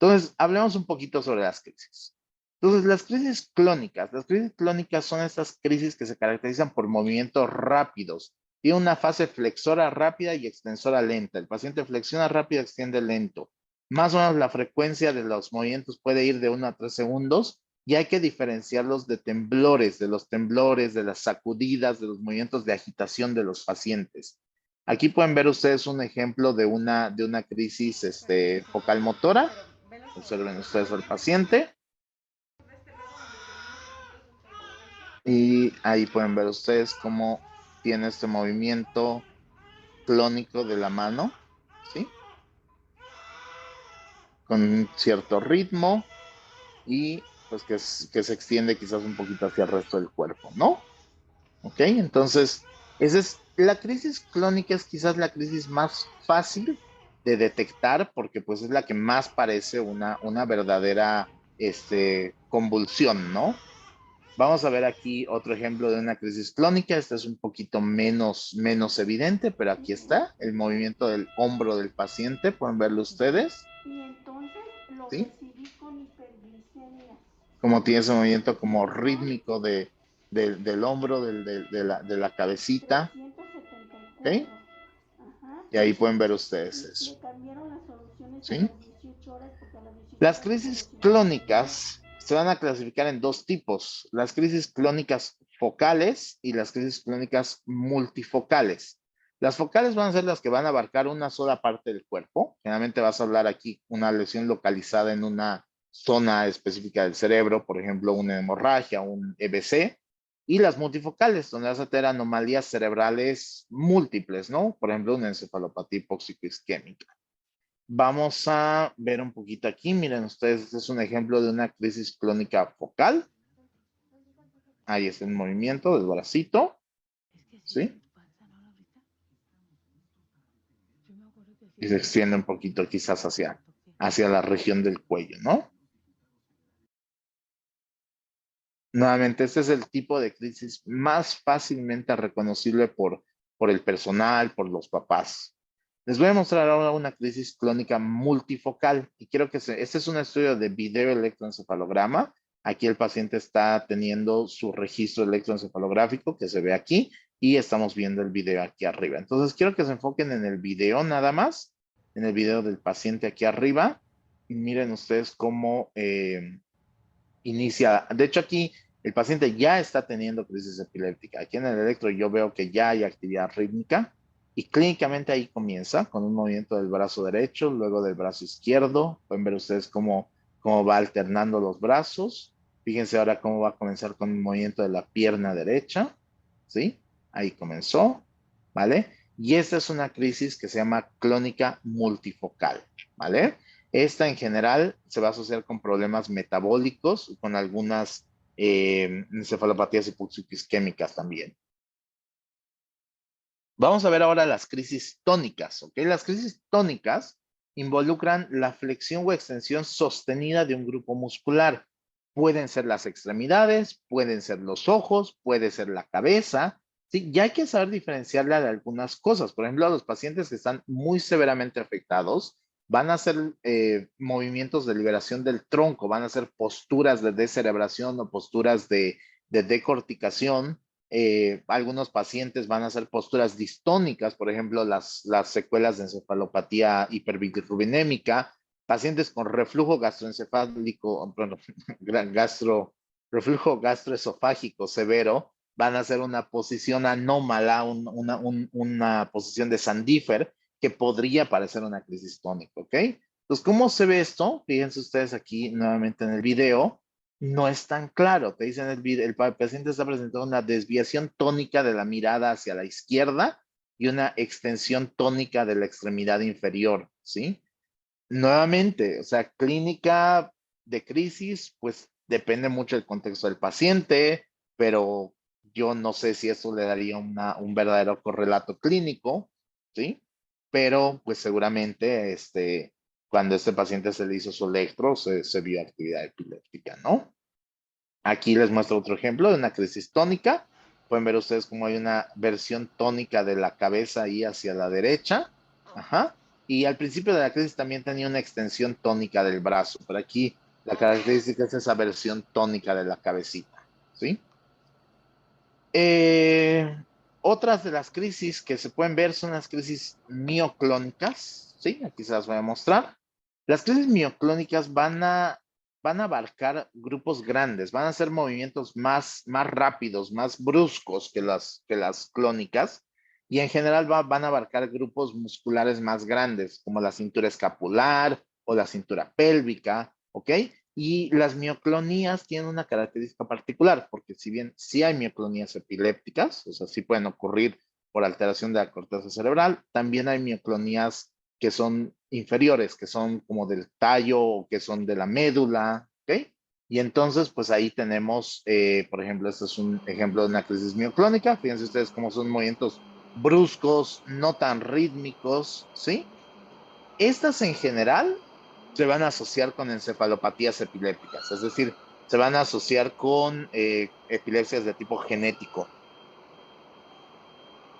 Entonces, hablemos un poquito sobre las crisis. Entonces, las crisis clónicas son estas crisis que se caracterizan por movimientos rápidos. Tiene una fase flexora rápida y extensora lenta. El paciente flexiona rápido, extiende lento. Más o menos la frecuencia de los movimientos puede ir de 1 a 3 segundos y hay que diferenciarlos de los temblores, de las sacudidas, de los movimientos de agitación de los pacientes. Aquí pueden ver ustedes un ejemplo de una crisis focal motora. Observen ustedes al paciente. Y ahí pueden ver ustedes cómo tiene este movimiento clónico de la mano, ¿sí? Con cierto ritmo y pues que se extiende quizás un poquito hacia el resto del cuerpo, ¿no? ¿Ok? Entonces, la crisis clónica es quizás la crisis más fácil de detectar porque pues es la que más parece una verdadera convulsión, ¿no? Vamos a ver aquí otro ejemplo de una crisis clónica. Este es un poquito menos evidente, pero aquí está el movimiento del hombro del paciente. Pueden verlo ustedes.
Y entonces lo
¿Sí?
recibí con hiperglicemia.
Como tiene ese movimiento como rítmico del hombro, de la cabecita.
374.
¿Ok?
Ajá.
Y ahí pueden ver ustedes
Le
eso.
cambiaron las soluciones a
¿Sí?
las 18 horas porque a las 18
Las
horas
crisis
apareció.
clónicas se van a clasificar en dos tipos. Las crisis clónicas focales y las crisis clónicas multifocales. Las focales van a ser las que van a abarcar una sola parte del cuerpo. Generalmente vas a hablar aquí una lesión localizada en una zona específica del cerebro, por ejemplo, una hemorragia, un EBC. Y las multifocales, donde vas a tener anomalías cerebrales múltiples, ¿no? Por ejemplo, una encefalopatía hipóxico-isquémica. Vamos a ver un poquito aquí. Miren ustedes, este es un ejemplo de una crisis clónica focal. Ahí está el movimiento del bracito. ¿Sí? Y se extiende un poquito quizás hacia la región del cuello, ¿no? Nuevamente, este es el tipo de crisis más fácilmente reconocible por el personal, por los papás. Les voy a mostrar ahora una crisis clónica multifocal y quiero que este es un estudio de video electroencefalograma. Aquí el paciente está teniendo su registro electroencefalográfico que se ve aquí y estamos viendo el video aquí arriba. Entonces quiero que se enfoquen en el video nada más, en el video del paciente aquí arriba. Y miren ustedes cómo inicia. De hecho aquí el paciente ya está teniendo crisis epiléptica. Aquí en el electro yo veo que ya hay actividad rítmica. Y clínicamente ahí comienza con un movimiento del brazo derecho, luego del brazo izquierdo. Pueden ver ustedes cómo va alternando los brazos. Fíjense ahora cómo va a comenzar con un movimiento de la pierna derecha. ¿Sí? Ahí comenzó. ¿Vale? Y esta es una crisis que se llama clónica multifocal. ¿Vale? Esta en general se va a asociar con problemas metabólicos, con algunas encefalopatías hipóxico-isquémicas también. Vamos a ver ahora las crisis tónicas, ¿ok? Las crisis tónicas involucran la flexión o extensión sostenida de un grupo muscular. Pueden ser las extremidades, pueden ser los ojos, puede ser la cabeza, ¿sí? Ya hay que saber diferenciarla de algunas cosas. Por ejemplo, a los pacientes que están muy severamente afectados, van a hacer movimientos de liberación del tronco, van a hacer posturas de descerebración o posturas de decorticación. Algunos pacientes van a hacer posturas distónicas, por ejemplo, las secuelas de encefalopatía hiperbilirrubinémica, pacientes con reflujo gastroencefálico, bueno, reflujo gastroesofágico severo, van a hacer una posición anómala, una posición de Sandífer, que podría parecer una crisis tónica, ¿ok? Entonces, ¿cómo se ve esto? Fíjense ustedes aquí nuevamente en el video. No es tan claro. Te dicen el paciente está presentando una desviación tónica de la mirada hacia la izquierda y una extensión tónica de la extremidad inferior, ¿sí? Nuevamente, o sea, clínica de crisis, pues depende mucho del contexto del paciente, pero yo no sé si eso le daría un verdadero correlato clínico, ¿sí? Pero pues seguramente cuando este paciente se le hizo su electro, se vio actividad epiléptica, ¿no? Aquí les muestro otro ejemplo de una crisis tónica. Pueden ver ustedes cómo hay una versión tónica de la cabeza ahí hacia la derecha. Ajá. Y al principio de la crisis también tenía una extensión tónica del brazo, pero aquí la característica es esa versión tónica de la cabecita, ¿sí? Otras de las crisis que se pueden ver son las crisis mioclónicas, ¿sí? Aquí se las voy a mostrar. Las crisis mioclónicas van a abarcar grupos grandes, van a hacer movimientos más rápidos, más bruscos que las clónicas, y en general van a abarcar grupos musculares más grandes, como la cintura escapular o la cintura pélvica, ¿ok? Y las mioclonías tienen una característica particular, porque si bien sí hay mioclonías epilépticas, o sea, sí pueden ocurrir por alteración de la corteza cerebral, también hay mioclonías que son inferiores, que son como del tallo o que son de la médula, ¿ok? Y entonces, pues ahí tenemos, por ejemplo, este es un ejemplo de una crisis mioclónica. Fíjense ustedes cómo son movimientos bruscos, no tan rítmicos, ¿sí? Estas en general se van a asociar con encefalopatías epilépticas, es decir, se van a asociar con epilepsias de tipo genético.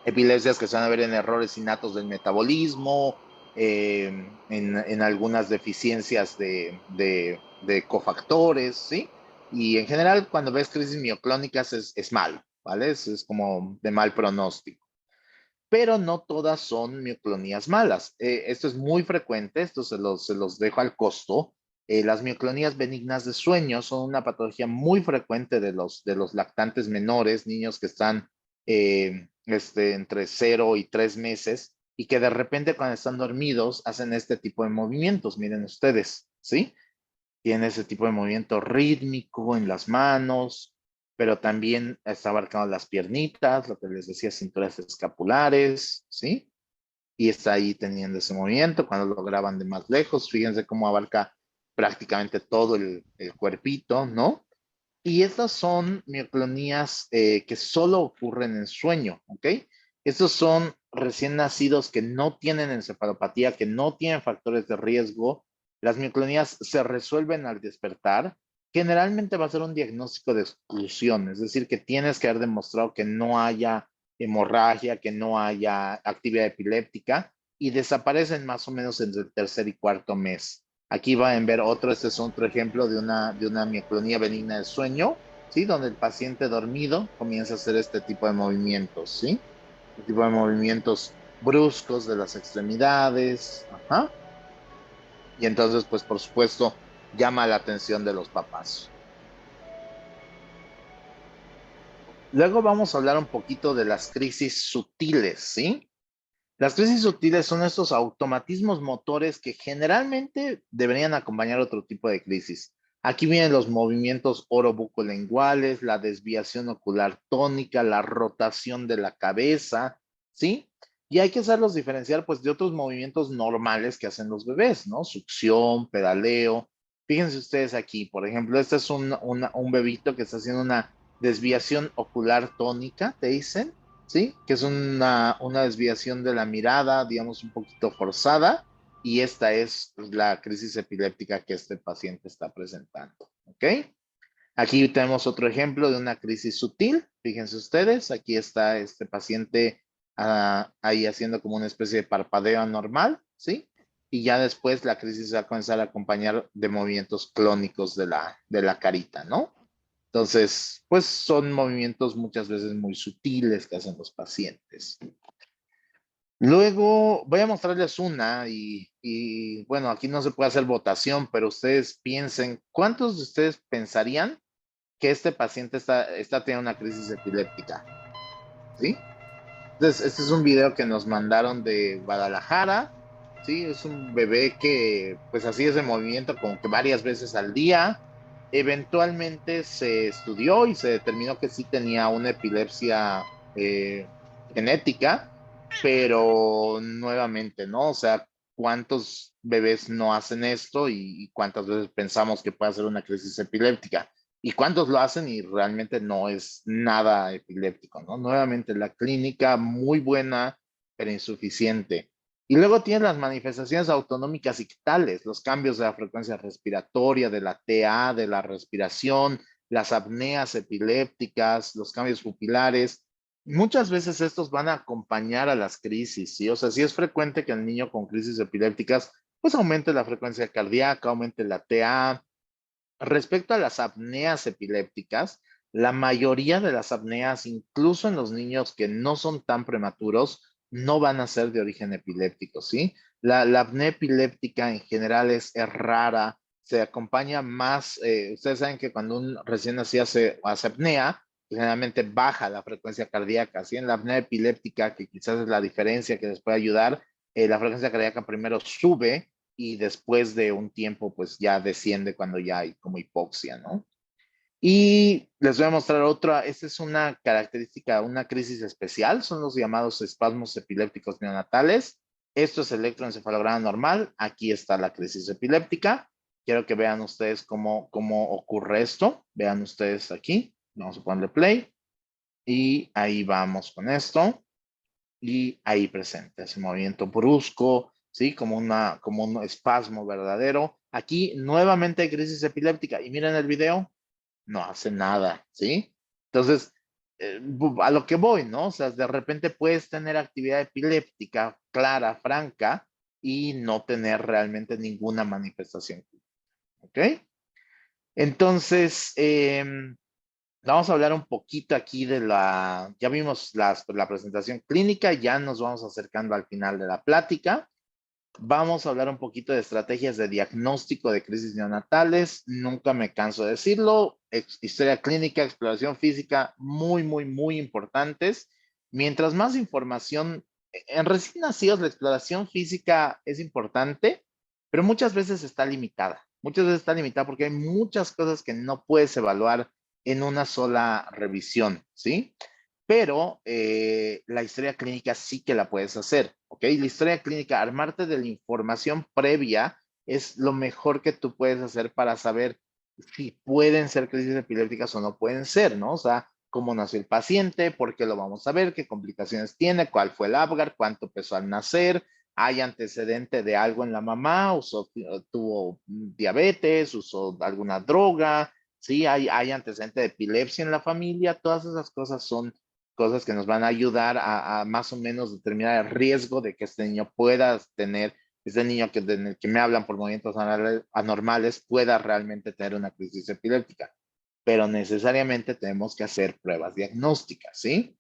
Epilepsias que se van a ver en errores innatos del metabolismo, en algunas deficiencias de cofactores, ¿sí? Y en general, cuando ves crisis mioclónicas es malo, ¿vale? Es como de mal pronóstico. Pero no todas son mioclonías malas. Esto es muy frecuente, esto se los dejo al costo. Las mioclonías benignas de sueño son una patología muy frecuente de los lactantes menores, niños que están entre 0 y 3 meses, y que de repente cuando están dormidos hacen este tipo de movimientos. Miren ustedes, ¿sí? Tiene ese tipo de movimiento rítmico en las manos, pero también está abarcando las piernitas, lo que les decía, cinturas escapulares, ¿sí? Y está ahí teniendo ese movimiento. Cuando lo graban de más lejos, fíjense cómo abarca prácticamente todo el cuerpito, ¿no? Y estas son mioclonías que solo ocurren en sueño, ¿ok? Estos son recién nacidos que no tienen encefalopatía, que no tienen factores de riesgo. Las mioclonías se resuelven al despertar. Generalmente va a ser un diagnóstico de exclusión, es decir, que tienes que haber demostrado que no haya hemorragia, que no haya actividad epiléptica y desaparecen más o menos entre el tercer y cuarto mes. Aquí van a ver otro, este es otro ejemplo de una mioclonía benigna del sueño, ¿sí? Donde el paciente dormido comienza a hacer este tipo de movimientos, ¿sí? Este tipo de movimientos bruscos de las extremidades, ajá. Y entonces, pues por supuesto, llama la atención de los papás. Luego vamos a hablar un poquito de las crisis sutiles, ¿sí? Las crisis sutiles son estos automatismos motores que generalmente deberían acompañar otro tipo de crisis. Aquí vienen los movimientos orobucolinguales, la desviación ocular tónica, la rotación de la cabeza, ¿sí? Y hay que saberlos diferenciar pues de otros movimientos normales que hacen los bebés, ¿no? Succión, pedaleo. Fíjense ustedes aquí, por ejemplo, este es un bebito que está haciendo una desviación ocular tónica, te dicen, ¿sí? Que es una desviación de la mirada, digamos, un poquito forzada, y esta es la crisis epiléptica que este paciente está presentando, ¿ok? Aquí tenemos otro ejemplo de una crisis sutil, fíjense ustedes, aquí está este paciente ahí haciendo como una especie de parpadeo anormal, ¿sí? Y ya después la crisis va a comenzar a acompañar de movimientos clónicos de la carita, ¿no? Entonces, pues son movimientos muchas veces muy sutiles que hacen los pacientes. Luego voy a mostrarles una y bueno, aquí no se puede hacer votación, pero ustedes piensen, ¿cuántos de ustedes pensarían que este paciente está teniendo una crisis epiléptica? ¿Sí? Entonces, este es un video que nos mandaron de Guadalajara, ¿sí? Es un bebé que pues así es de movimiento como que varias veces al día. Eventualmente se estudió y se determinó que sí tenía una epilepsia genética, pero nuevamente, ¿no? O sea, ¿cuántos bebés no hacen esto y cuántas veces pensamos que puede ser una crisis epiléptica? ¿Y cuántos lo hacen y realmente no es nada epiléptico, ¿no? Nuevamente, la clínica muy buena, pero insuficiente. Y luego tienes las manifestaciones autonómicas ictales, los cambios de la frecuencia respiratoria, de la TA, de la respiración, las apneas epilépticas, los cambios pupilares. Muchas veces estos van a acompañar a las crisis, ¿sí? O sea, sí es frecuente que el niño con crisis epilépticas pues aumente la frecuencia cardíaca, aumente la TA. Respecto a las apneas epilépticas, la mayoría de las apneas, incluso en los niños que no son tan prematuros, no van a ser de origen epiléptico, ¿sí? La apnea epiléptica en general es rara, se acompaña más, ustedes saben que cuando un recién nacido hace apnea, generalmente baja la frecuencia cardíaca, ¿sí? En la apnea epiléptica, que quizás es la diferencia que les puede ayudar, la frecuencia cardíaca primero sube y después de un tiempo pues ya desciende cuando ya hay como hipoxia, ¿no? Y les voy a mostrar otra, esta es una característica, una crisis especial, son los llamados espasmos epilépticos neonatales. Esto es electroencefalograma normal, aquí está la crisis epiléptica. Quiero que vean ustedes cómo ocurre esto, vean ustedes aquí, vamos a ponerle play y ahí vamos con esto. Y ahí presenta ese movimiento brusco, ¿sí? Como un espasmo verdadero. Aquí nuevamente hay crisis epiléptica y miren el video, no hace nada, ¿sí? Entonces, a lo que voy, ¿no? O sea, de repente puedes tener actividad epiléptica clara, franca y no tener realmente ninguna manifestación, ¿ok? Entonces, vamos a hablar un poquito aquí ya vimos la presentación clínica, ya nos vamos acercando al final de la plática. Vamos a hablar un poquito de estrategias de diagnóstico de crisis neonatales. Nunca me canso de decirlo. Historia clínica, exploración física, muy, muy, muy importantes. Mientras más información, en recién nacidos la exploración física es importante, pero muchas veces está limitada. Muchas veces está limitada porque hay muchas cosas que no puedes evaluar en una sola revisión, ¿sí? Pero la historia clínica sí que la puedes hacer, ¿ok? La historia clínica, armarte de la información previa es lo mejor que tú puedes hacer para saber si pueden ser crisis epilépticas o no pueden ser, ¿no? O sea, cómo nació el paciente, por qué lo vamos a ver, qué complicaciones tiene, cuál fue el Apgar, cuánto pesó al nacer, hay antecedente de algo en la mamá, tuvo diabetes, usó alguna droga, sí, hay antecedente de epilepsia en la familia, todas esas cosas son cosas que nos van a ayudar a más o menos determinar el riesgo de que este niño pueda tener, este niño que me hablan por movimientos anormales pueda realmente tener una crisis epiléptica. Pero necesariamente tenemos que hacer pruebas diagnósticas, ¿sí?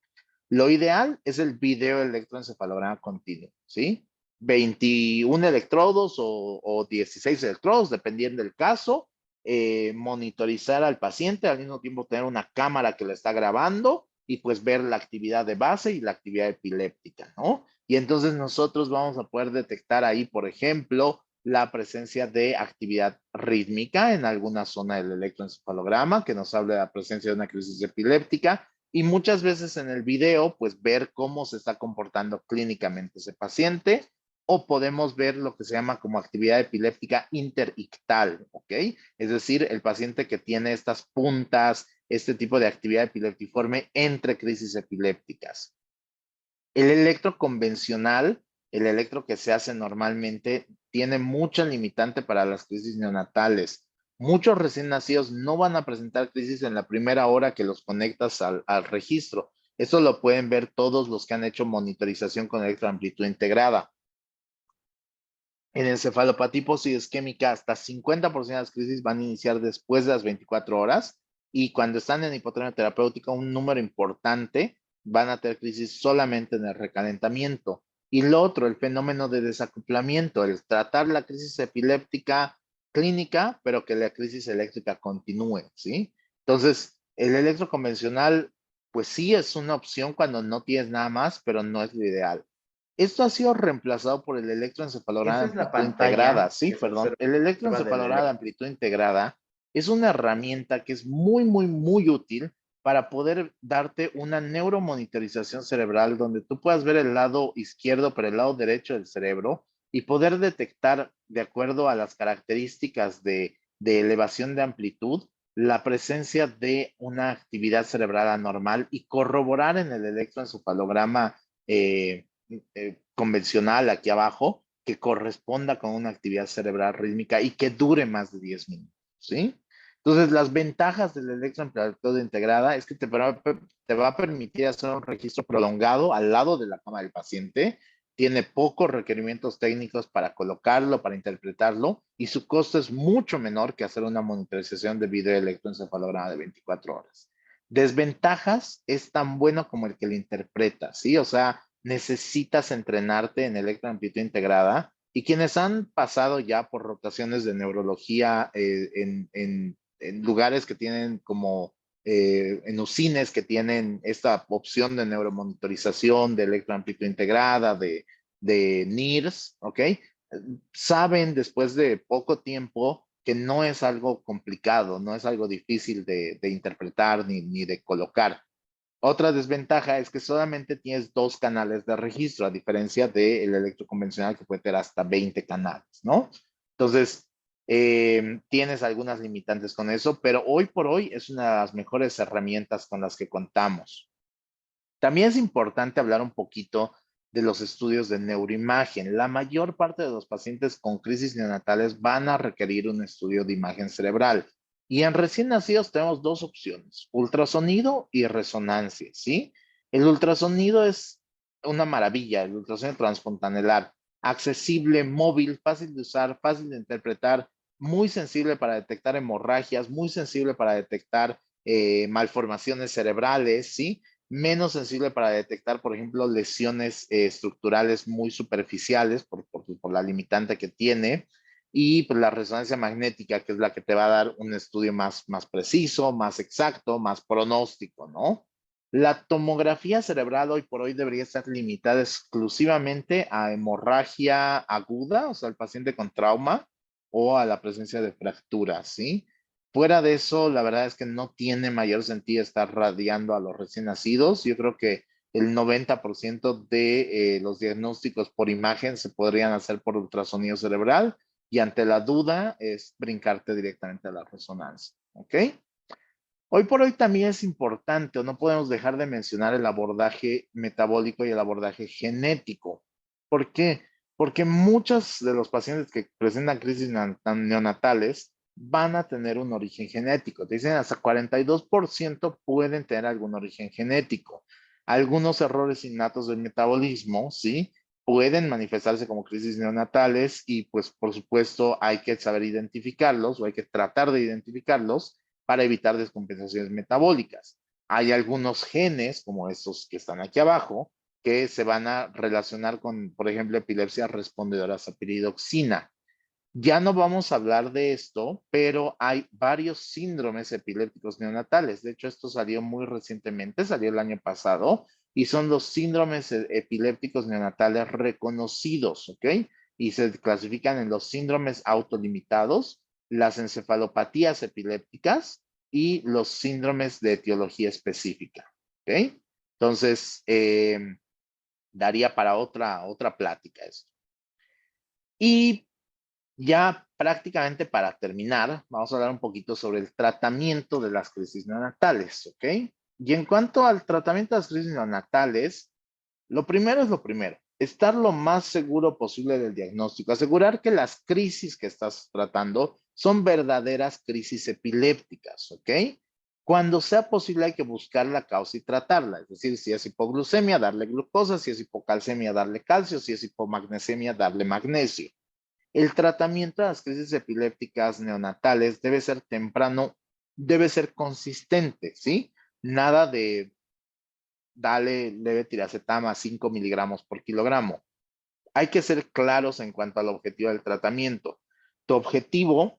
Lo ideal es el video electroencefalograma continuo, ¿sí? 21 electrodos o 16 electrodos, dependiendo del caso. Monitorizar al paciente, al mismo tiempo tener una cámara que le está grabando y pues ver la actividad de base y la actividad epiléptica, ¿no? Y entonces nosotros vamos a poder detectar ahí, por ejemplo, la presencia de actividad rítmica en alguna zona del electroencefalograma que nos habla de la presencia de una crisis epiléptica y muchas veces en el video, pues ver cómo se está comportando clínicamente ese paciente o podemos ver lo que se llama como actividad epiléptica interictal, ¿ok? Es decir, el paciente que tiene estas puntas, este tipo de actividad epileptiforme entre crisis epilépticas. El electro convencional, el electro que se hace normalmente, tiene mucha limitante para las crisis neonatales. Muchos recién nacidos no van a presentar crisis en la primera hora que los conectas al registro. Eso lo pueden ver todos los que han hecho monitorización con electroamplitud integrada. En encefalopatía hipoisquémica, hasta 50% de las crisis van a iniciar después de las 24 horas y cuando están en hipotermia terapéutica, un número importante van a tener crisis solamente en el recalentamiento. Y lo otro, el fenómeno de desacoplamiento, el tratar la crisis epiléptica clínica, pero que la crisis eléctrica continúe, ¿sí? Entonces, el electroconvencional, pues sí es una opción cuando no tienes nada más, pero no es lo ideal. Esto ha sido reemplazado por el electroencefalograma
Esa
de
es la
amplitud integrada.
pantalla
Sí,
que se
perdón.
observa
El
del
electroencefalograma de
electro.
amplitud integrada es una herramienta que es muy, muy, muy útil para poder darte una neuromonitorización cerebral donde tú puedas ver el lado izquierdo, pero el lado derecho del cerebro y poder detectar, de acuerdo a las características de elevación de amplitud, la presencia de una actividad cerebral anormal y corroborar en el electroencefalograma convencional aquí abajo que corresponda con una actividad cerebral rítmica y que dure más de 10 minutos, ¿sí? Entonces, las ventajas del electroamplitud integrada es que te va a permitir hacer un registro prolongado al lado de la cama del paciente, tiene pocos requerimientos técnicos para colocarlo, para interpretarlo, y su costo es mucho menor que hacer una monitorización de video electroencefalograma de 24 horas. Desventajas es tan bueno como el que lo interpreta, ¿sí? O sea, necesitas entrenarte en electroamplitud integrada y quienes han pasado ya por rotaciones de neurología en lugares que tienen como en UCINES que tienen esta opción de neuromonitorización, de electroamplitud integrada, de NIRS, ¿ok? Saben después de poco tiempo que no es algo complicado, no es algo difícil de interpretar ni de colocar. Otra desventaja es que solamente tienes 2 canales de registro, a diferencia del electroconvencional que puede tener hasta 20 canales, ¿no? Entonces, tienes algunas limitantes con eso, pero hoy por hoy es una de las mejores herramientas con las que contamos. También es importante hablar un poquito de los estudios de neuroimagen. La mayor parte de los pacientes con crisis neonatales van a requerir un estudio de imagen cerebral. Y en recién nacidos tenemos 2 opciones, ultrasonido y resonancia, ¿sí? El ultrasonido es una maravilla, el ultrasonido transfontanelar, accesible, móvil, fácil de usar, fácil de interpretar, muy sensible para detectar hemorragias, muy sensible para detectar malformaciones cerebrales, ¿sí? menos sensible para detectar, por ejemplo, lesiones estructurales muy superficiales por la limitante que tiene, y pues, la resonancia magnética, que es la que te va a dar un estudio más preciso, más exacto, más pronóstico, ¿no? La tomografía cerebral hoy por hoy debería estar limitada exclusivamente a hemorragia aguda, o sea, el paciente con trauma, o a la presencia de fracturas, ¿sí? Fuera de eso, la verdad es que no tiene mayor sentido estar radiando a los recién nacidos. Yo creo que el 90% de los diagnósticos por imagen se podrían hacer por ultrasonido cerebral, y ante la duda es brincarte directamente a la resonancia, ¿ok? Hoy por hoy también es importante, o no podemos dejar de mencionar el abordaje metabólico y el abordaje genético. ¿Por qué? Porque muchos de los pacientes que presentan crisis neonatales van a tener un origen genético. Te dicen hasta 42% pueden tener algún origen genético. Algunos errores innatos del metabolismo, ¿sí? Pueden manifestarse como crisis neonatales, y pues por supuesto hay que saber identificarlos, o hay que tratar de identificarlos para evitar descompensaciones metabólicas. Hay algunos genes, como estos que están aquí abajo, que se van a relacionar con, por ejemplo, epilepsias respondedoras a piridoxina. Ya no vamos a hablar de esto, pero hay varios síndromes epilépticos neonatales. De hecho, esto salió muy recientemente, salió el año pasado, y son los síndromes epilépticos neonatales reconocidos, ¿ok? Y se clasifican en los síndromes autolimitados, las encefalopatías epilépticas y los síndromes de etiología específica, ¿ok? Entonces, daría para otra plática esto. Y ya prácticamente para terminar, vamos a hablar un poquito sobre el tratamiento de las crisis neonatales, ¿ok? Y en cuanto al tratamiento de las crisis neonatales, lo primero es lo primero, estar lo más seguro posible del diagnóstico, asegurar que las crisis que estás tratando son verdaderas crisis epilépticas, ¿ok? Cuando sea posible hay que buscar la causa y tratarla, es decir, si es hipoglucemia, darle glucosa, si es hipocalcemia, darle calcio, si es hipomagnesemia, darle magnesio. El tratamiento de las crisis epilépticas neonatales debe ser temprano, debe ser consistente, ¿sí? Nada de dale levetiracetam a 5 miligramos por kilogramo. Hay que ser claros en cuanto al objetivo del tratamiento. Tu objetivo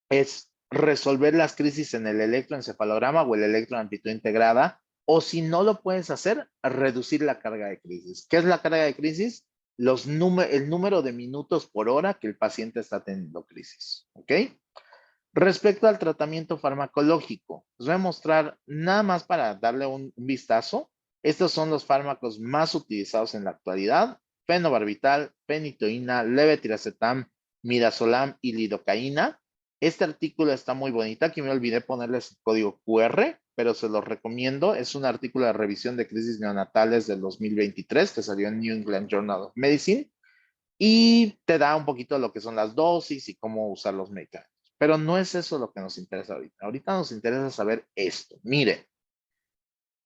es resolver las crisis en el electroencefalograma o el electroamplitud integrada, o si no lo puedes hacer, reducir la carga de crisis. ¿Qué es la carga de crisis? El número de minutos por hora que el paciente está teniendo crisis, ¿ok? Respecto al tratamiento farmacológico, les voy a mostrar nada más para darle un vistazo. Estos son los fármacos más utilizados en la actualidad: fenobarbital, fenitoína, levetiracetam, midazolam y lidocaína. Este artículo está muy bonito. Aquí me olvidé ponerles el código QR, pero se los recomiendo. Es un artículo de revisión de crisis neonatales del 2023 que salió en New England Journal of Medicine, y te da un poquito de lo que son las dosis y cómo usar los medicamentos. Pero no es eso lo que nos interesa ahorita. Ahorita nos interesa saber esto. Miren,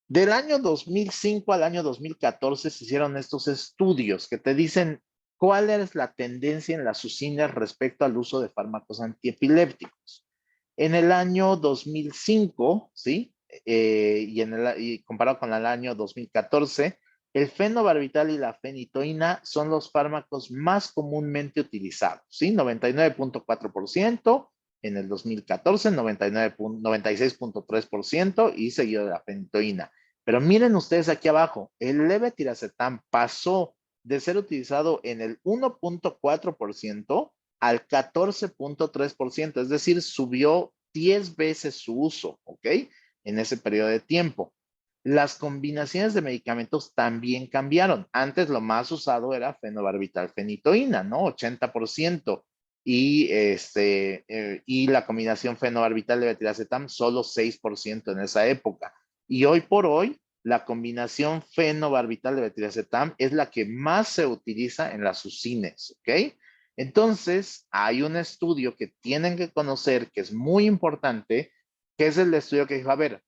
del año 2005 al año 2014 se hicieron estos estudios que te dicen cuál es la tendencia en las UCINES respecto al uso de fármacos antiepilépticos. En el año 2005, ¿sí? Y comparado con el año 2014, el fenobarbital y la fenitoína son los fármacos más comúnmente utilizados, ¿sí? 99.4% en el 2014, 96.3% y seguido de la fenitoína. Pero miren ustedes aquí abajo, el levetiracetam pasó de ser utilizado en el 1.4% al 14.3%, es decir, subió 10 veces su uso, ¿ok? En ese periodo de tiempo. Las combinaciones de medicamentos también cambiaron. Antes lo más usado era fenobarbital fenitoína, ¿no? 80%. Y la combinación fenobarbital levetiracetam solo 6% en esa época. Y hoy por hoy, la combinación fenobarbital levetiracetam es la que más se utiliza en las UCINES, ¿ok? Entonces, hay un estudio que tienen que conocer que es muy importante, que es el estudio que dijo, a ver,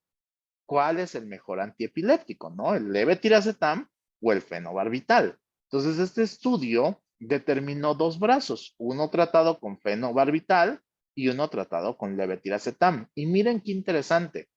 ¿cuál es el mejor antiepiléptico, no? ¿El levetiracetam o el fenobarbital? Entonces, este estudio determinó dos brazos, uno tratado con fenobarbital y uno tratado con levetiracetam. Y miren qué interesante.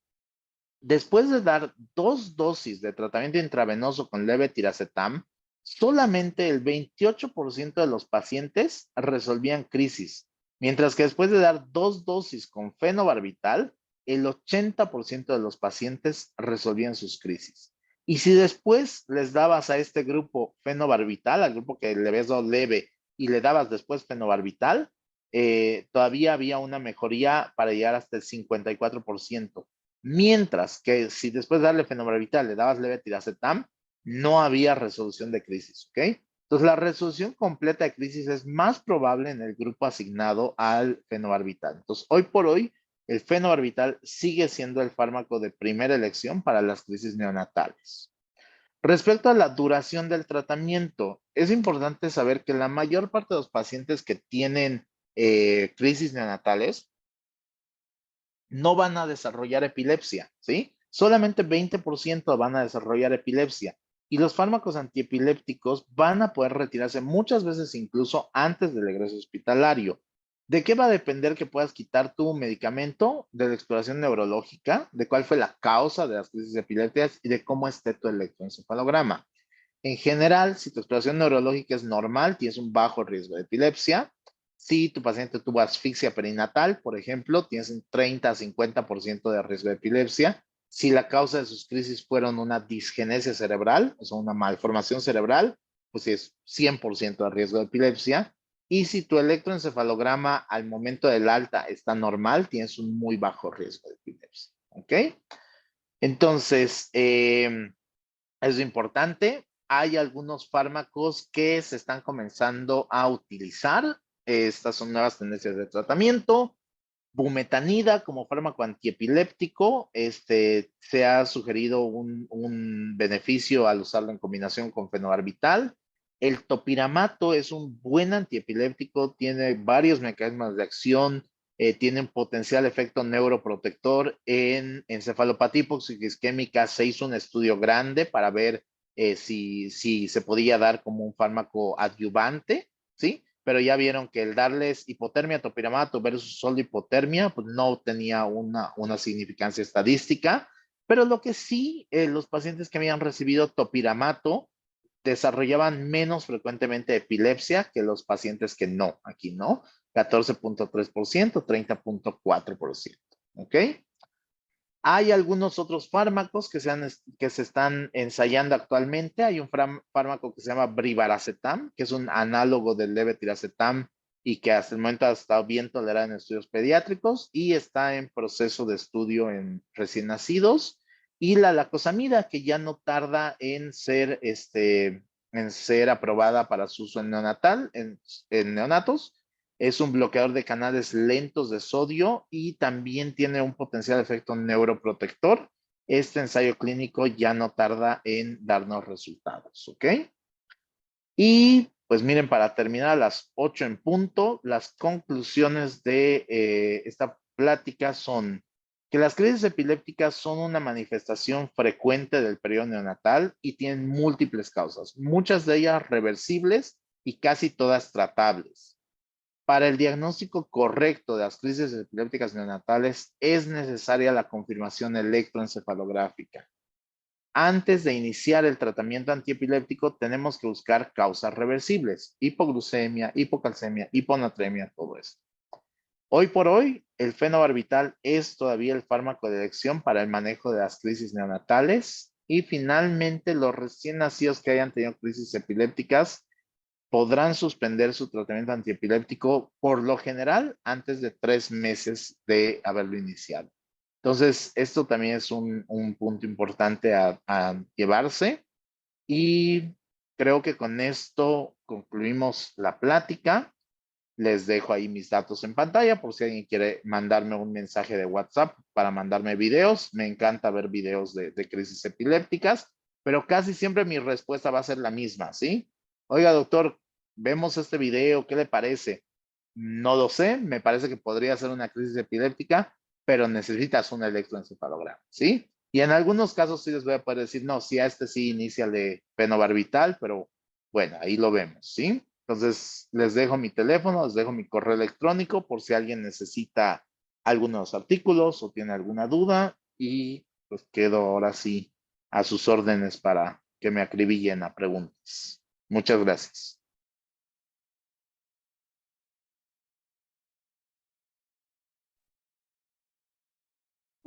Después de dar 2 dosis de tratamiento intravenoso con levetiracetam, solamente el 28% de los pacientes resolvían crisis, mientras que después de dar 2 dosis con fenobarbital, el 80% de los pacientes resolvían sus crisis. Y si después les dabas a este grupo fenobarbital, al grupo que le habías dado leve, y le dabas después fenobarbital, todavía había una mejoría para llegar hasta el 54%. Mientras que si después de darle fenobarbital le dabas levetiracetam, no había resolución de crisis, ¿ok? Entonces, la resolución completa de crisis es más probable en el grupo asignado al fenobarbital. Entonces, hoy por hoy, el fenobarbital sigue siendo el fármaco de primera elección para las crisis neonatales. Respecto a la duración del tratamiento, es importante saber que la mayor parte de los pacientes que tienen crisis neonatales no van a desarrollar epilepsia, ¿sí? Solamente 20% van a desarrollar epilepsia. Y los fármacos antiepilépticos van a poder retirarse muchas veces incluso antes del egreso hospitalario. ¿De qué va a depender que puedas quitar tu medicamento? De la exploración neurológica, de cuál fue la causa de las crisis epilépticas y de cómo esté tu electroencefalograma. En general, si tu exploración neurológica es normal, tienes un bajo riesgo de epilepsia. Si tu paciente tuvo asfixia perinatal, por ejemplo, tienes un 30 a 50% de riesgo de epilepsia. Si la causa de sus crisis fueron una disgenesia cerebral, o sea, una malformación cerebral, pues es 100% de riesgo de epilepsia. Y si tu electroencefalograma al momento del alta está normal, tienes un muy bajo riesgo de epilepsia. ¿Ok? Entonces, es importante. Hay algunos fármacos que se están comenzando a utilizar. Estas son nuevas tendencias de tratamiento. Bumetanida como fármaco antiepiléptico, se ha sugerido un beneficio al usarlo en combinación con fenobarbital. El topiramato es un buen antiepiléptico, tiene varios mecanismos de acción, tiene un potencial efecto neuroprotector en encefalopatía hipoxicisquémica. Se hizo un estudio grande para ver si se podía dar como un fármaco adyuvante, ¿sí? Pero ya vieron que el darles hipotermia topiramato versus solo hipotermia, pues no tenía una significancia estadística. Pero lo que sí, los pacientes que habían recibido topiramato desarrollaban menos frecuentemente epilepsia que los pacientes que no, aquí no, 14.3%, 30.4%, ¿ok? Hay algunos otros fármacos que se están ensayando actualmente. Hay un fármaco que se llama brivaracetam, que es un análogo del levetiracetam y que hasta el momento ha estado bien tolerado en estudios pediátricos y está en proceso de estudio en recién nacidos. Y la lacosamida, que ya no tarda en ser aprobada para su uso en neonatal, en neonatos. Es un bloqueador de canales lentos de sodio y también tiene un potencial efecto neuroprotector. Este ensayo clínico ya no tarda en darnos resultados, ¿ok? Y pues miren, para terminar a las 8 en punto, las conclusiones de esta plática son que las crisis epilépticas son una manifestación frecuente del periodo neonatal y tienen múltiples causas, muchas de ellas reversibles y casi todas tratables. Para el diagnóstico correcto de las crisis epilépticas neonatales es necesaria la confirmación electroencefalográfica. Antes de iniciar el tratamiento antiepiléptico, tenemos que buscar causas reversibles: hipoglucemia, hipocalcemia, hiponatremia, todo esto. Hoy por hoy, el fenobarbital es todavía el fármaco de elección para el manejo de las crisis neonatales. Y finalmente, los recién nacidos que hayan tenido crisis epilépticas podrán suspender su tratamiento antiepiléptico por lo general antes de 3 meses de haberlo iniciado. Entonces, esto también es un punto importante a llevarse. Y creo que con esto concluimos la plática. Les dejo ahí mis datos en pantalla por si alguien quiere mandarme un mensaje de WhatsApp para mandarme videos. Me encanta ver videos de crisis epilépticas, pero casi siempre mi respuesta va a ser la misma, ¿sí? Oiga, doctor, vemos este video, ¿qué le parece? No lo sé, me parece que podría ser una crisis epiléptica, pero necesitas un electroencefalograma, ¿sí? Y en algunos casos sí les voy a poder decir, no, sí, a este sí inicia de fenobarbital, pero bueno, ahí lo vemos, ¿sí? Entonces, les dejo mi teléfono, les dejo mi correo electrónico por si alguien necesita algunos artículos o tiene alguna duda. Y pues quedo ahora sí a sus órdenes para que me acribillen a preguntas. Muchas gracias.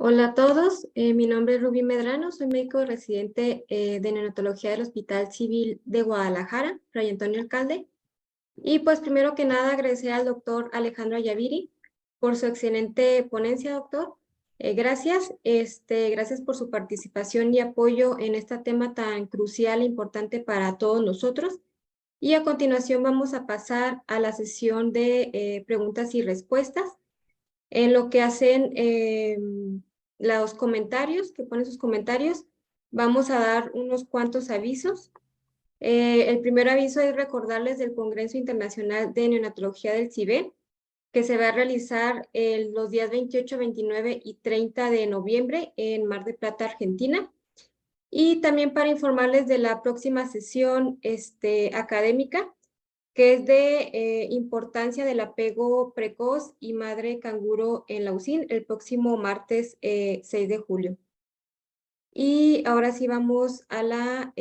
Hola a todos, mi nombre es Rubí Medrano, soy médico residente de neonatología del Hospital Civil de Guadalajara, Fray Antonio Alcalde. Y pues primero que nada agradecer al doctor Alejandro Ayaviri por su excelente ponencia, doctor. Gracias, gracias por su participación y apoyo en este tema tan crucial e importante para todos nosotros. Y a continuación vamos a pasar a la sesión de preguntas y respuestas. En lo que hacen los comentarios, que ponen sus comentarios, vamos a dar unos cuantos avisos. El primer aviso es recordarles del Congreso Internacional de Neonatología del CIBE, que se va a realizar los días 28, 29 y 30 de noviembre en Mar del Plata, Argentina. Y también para informarles de la próxima sesión académica, que es de importancia del apego precoz y madre canguro en la UCIN, el próximo martes 6 de julio. Y ahora sí vamos a la...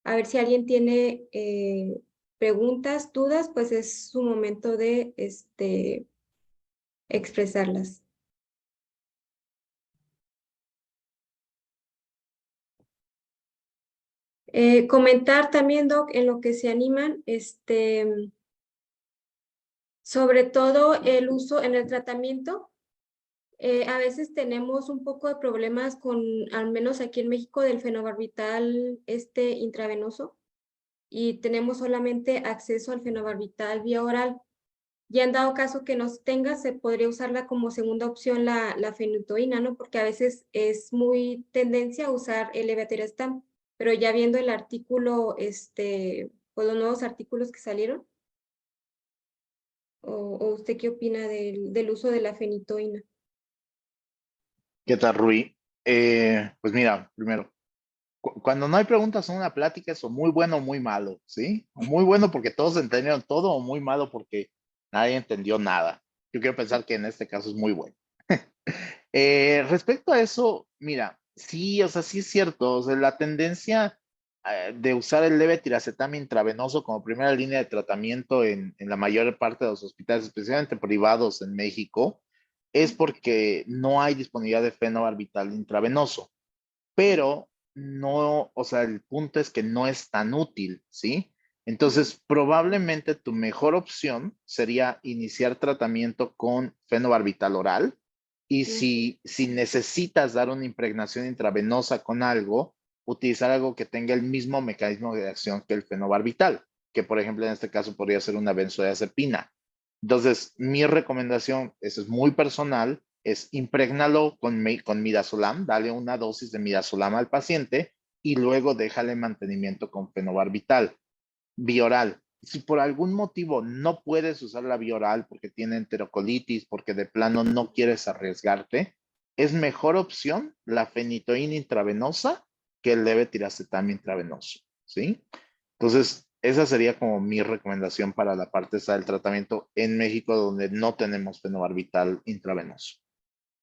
a ver si alguien tiene preguntas, dudas, pues es su momento de expresarlas. Comentar también, Doc, en lo que se animan, sobre todo el uso en el tratamiento. A veces tenemos un poco de problemas con, al menos aquí en México, del fenobarbital intravenoso, y tenemos solamente acceso al fenobarbital vía oral. Ya en dado caso que no tenga, se podría usarla como segunda opción la fenitoína, ¿no? Porque a veces es muy tendencia a usar el levetiracetam, pero ya viendo el artículo, pues los nuevos artículos que salieron, o usted qué opina del uso de la fenitoína.
¿Qué tal, Rui? Pues mira, primero, cuando no hay preguntas en una plática es o muy bueno o muy malo, ¿sí? O muy bueno porque todos entendieron todo o muy malo porque nadie entendió nada. Yo quiero pensar que en este caso es muy bueno. Respecto a eso, mira, sí, o sea, sí es cierto, o sea, la tendencia de usar el levetiracetam intravenoso como primera línea de tratamiento en la mayor parte de los hospitales, especialmente privados en México, es porque no hay disponibilidad de fenobarbital intravenoso, pero no, o sea, el punto es que no es tan útil, ¿sí? Entonces, probablemente tu mejor opción sería iniciar tratamiento con fenobarbital oral, y si necesitas dar una impregnación intravenosa con algo, utilizar algo que tenga el mismo mecanismo de acción que el fenobarbital, que por ejemplo en este caso podría ser una benzodiazepina. Entonces, mi recomendación, eso es muy personal, es imprégnalo con midazolam, dale una dosis de midazolam al paciente y luego déjale mantenimiento con fenobarbital. Bioral. Si por algún motivo no puedes usar la bioral porque tiene enterocolitis, porque de plano no quieres arriesgarte, es mejor opción la fenitoína intravenosa que el levetiracetam intravenoso, ¿sí? Entonces, esa sería como mi recomendación para la parte esa del tratamiento en México, donde no tenemos fenobarbital intravenoso.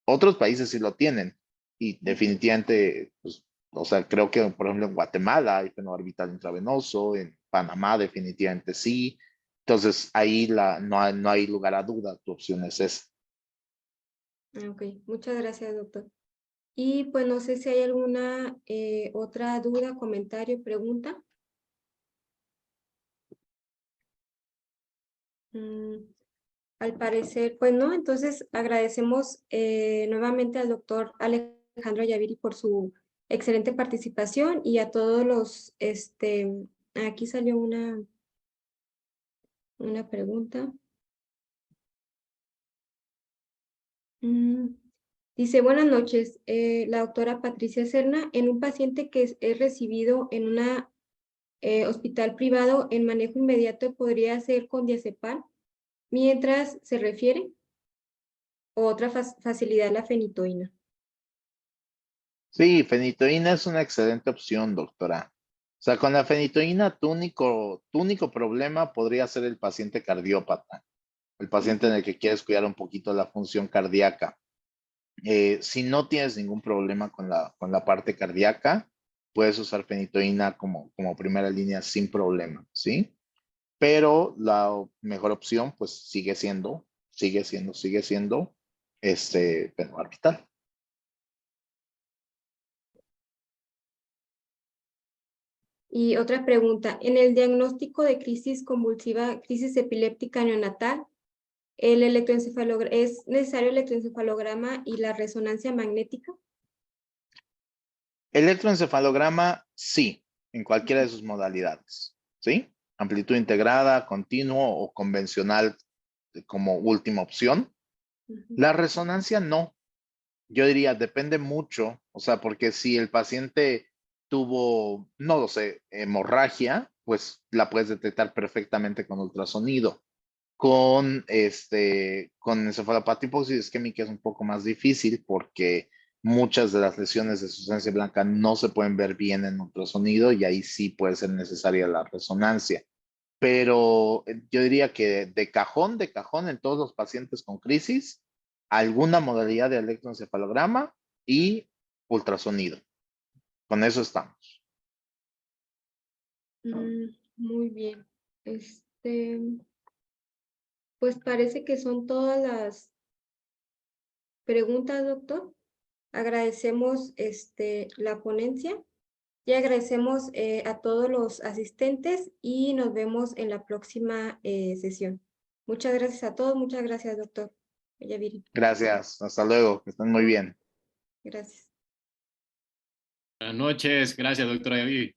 Otros países sí lo tienen y definitivamente, pues, o sea, creo que por ejemplo en Guatemala hay fenobarbital intravenoso, en Panamá definitivamente sí. Entonces ahí no hay lugar a duda, tu opción es esa.
Ok, muchas gracias, doctor. Y pues no sé si hay alguna otra duda, comentario, pregunta. Al parecer, pues no, entonces agradecemos nuevamente al doctor Alejandro Ayaviri por su excelente participación y a todos los, aquí salió una pregunta. Dice, buenas noches, la doctora Patricia Serna, en un paciente que es recibido en un hospital privado en manejo inmediato, ¿podría ser con diazepam mientras se refiere? ¿O otra facilidad la fenitoína?
Sí, fenitoína es una excelente opción, doctora. O sea, con la fenitoína tu único problema podría ser el paciente cardiópata, el paciente en el que quieres cuidar un poquito la función cardíaca. Si no tienes ningún problema con la parte cardíaca, puedes usar fenitoína como primera línea sin problema, ¿sí? Pero la mejor opción, pues sigue siendo fenobarbital.
Y otra pregunta, en el diagnóstico de crisis convulsiva, crisis epiléptica neonatal, ¿es necesario el electroencefalograma y la resonancia magnética?
Electroencefalograma, sí, en cualquiera de sus modalidades, ¿sí? Amplitud integrada, continuo o convencional como última opción. La resonancia no. Yo diría, depende mucho, o sea, porque si el paciente tuvo, no lo sé, hemorragia, pues la puedes detectar perfectamente con ultrasonido. Con encefalopatía hipóxisis isquémica es un poco más difícil porque muchas de las lesiones de sustancia blanca no se pueden ver bien en ultrasonido y ahí sí puede ser necesaria la resonancia. Pero yo diría que de cajón en todos los pacientes con crisis, alguna modalidad de electroencefalograma y ultrasonido. Con eso estamos.
Muy bien. Pues parece que son todas las preguntas, doctor. Agradecemos la ponencia y agradecemos a todos los asistentes y nos vemos en la próxima sesión. Muchas gracias a todos. Muchas gracias, doctor Yaviri.
Gracias. Hasta luego. Que estén muy bien.
Gracias.
Buenas noches. Gracias, doctora Yavi.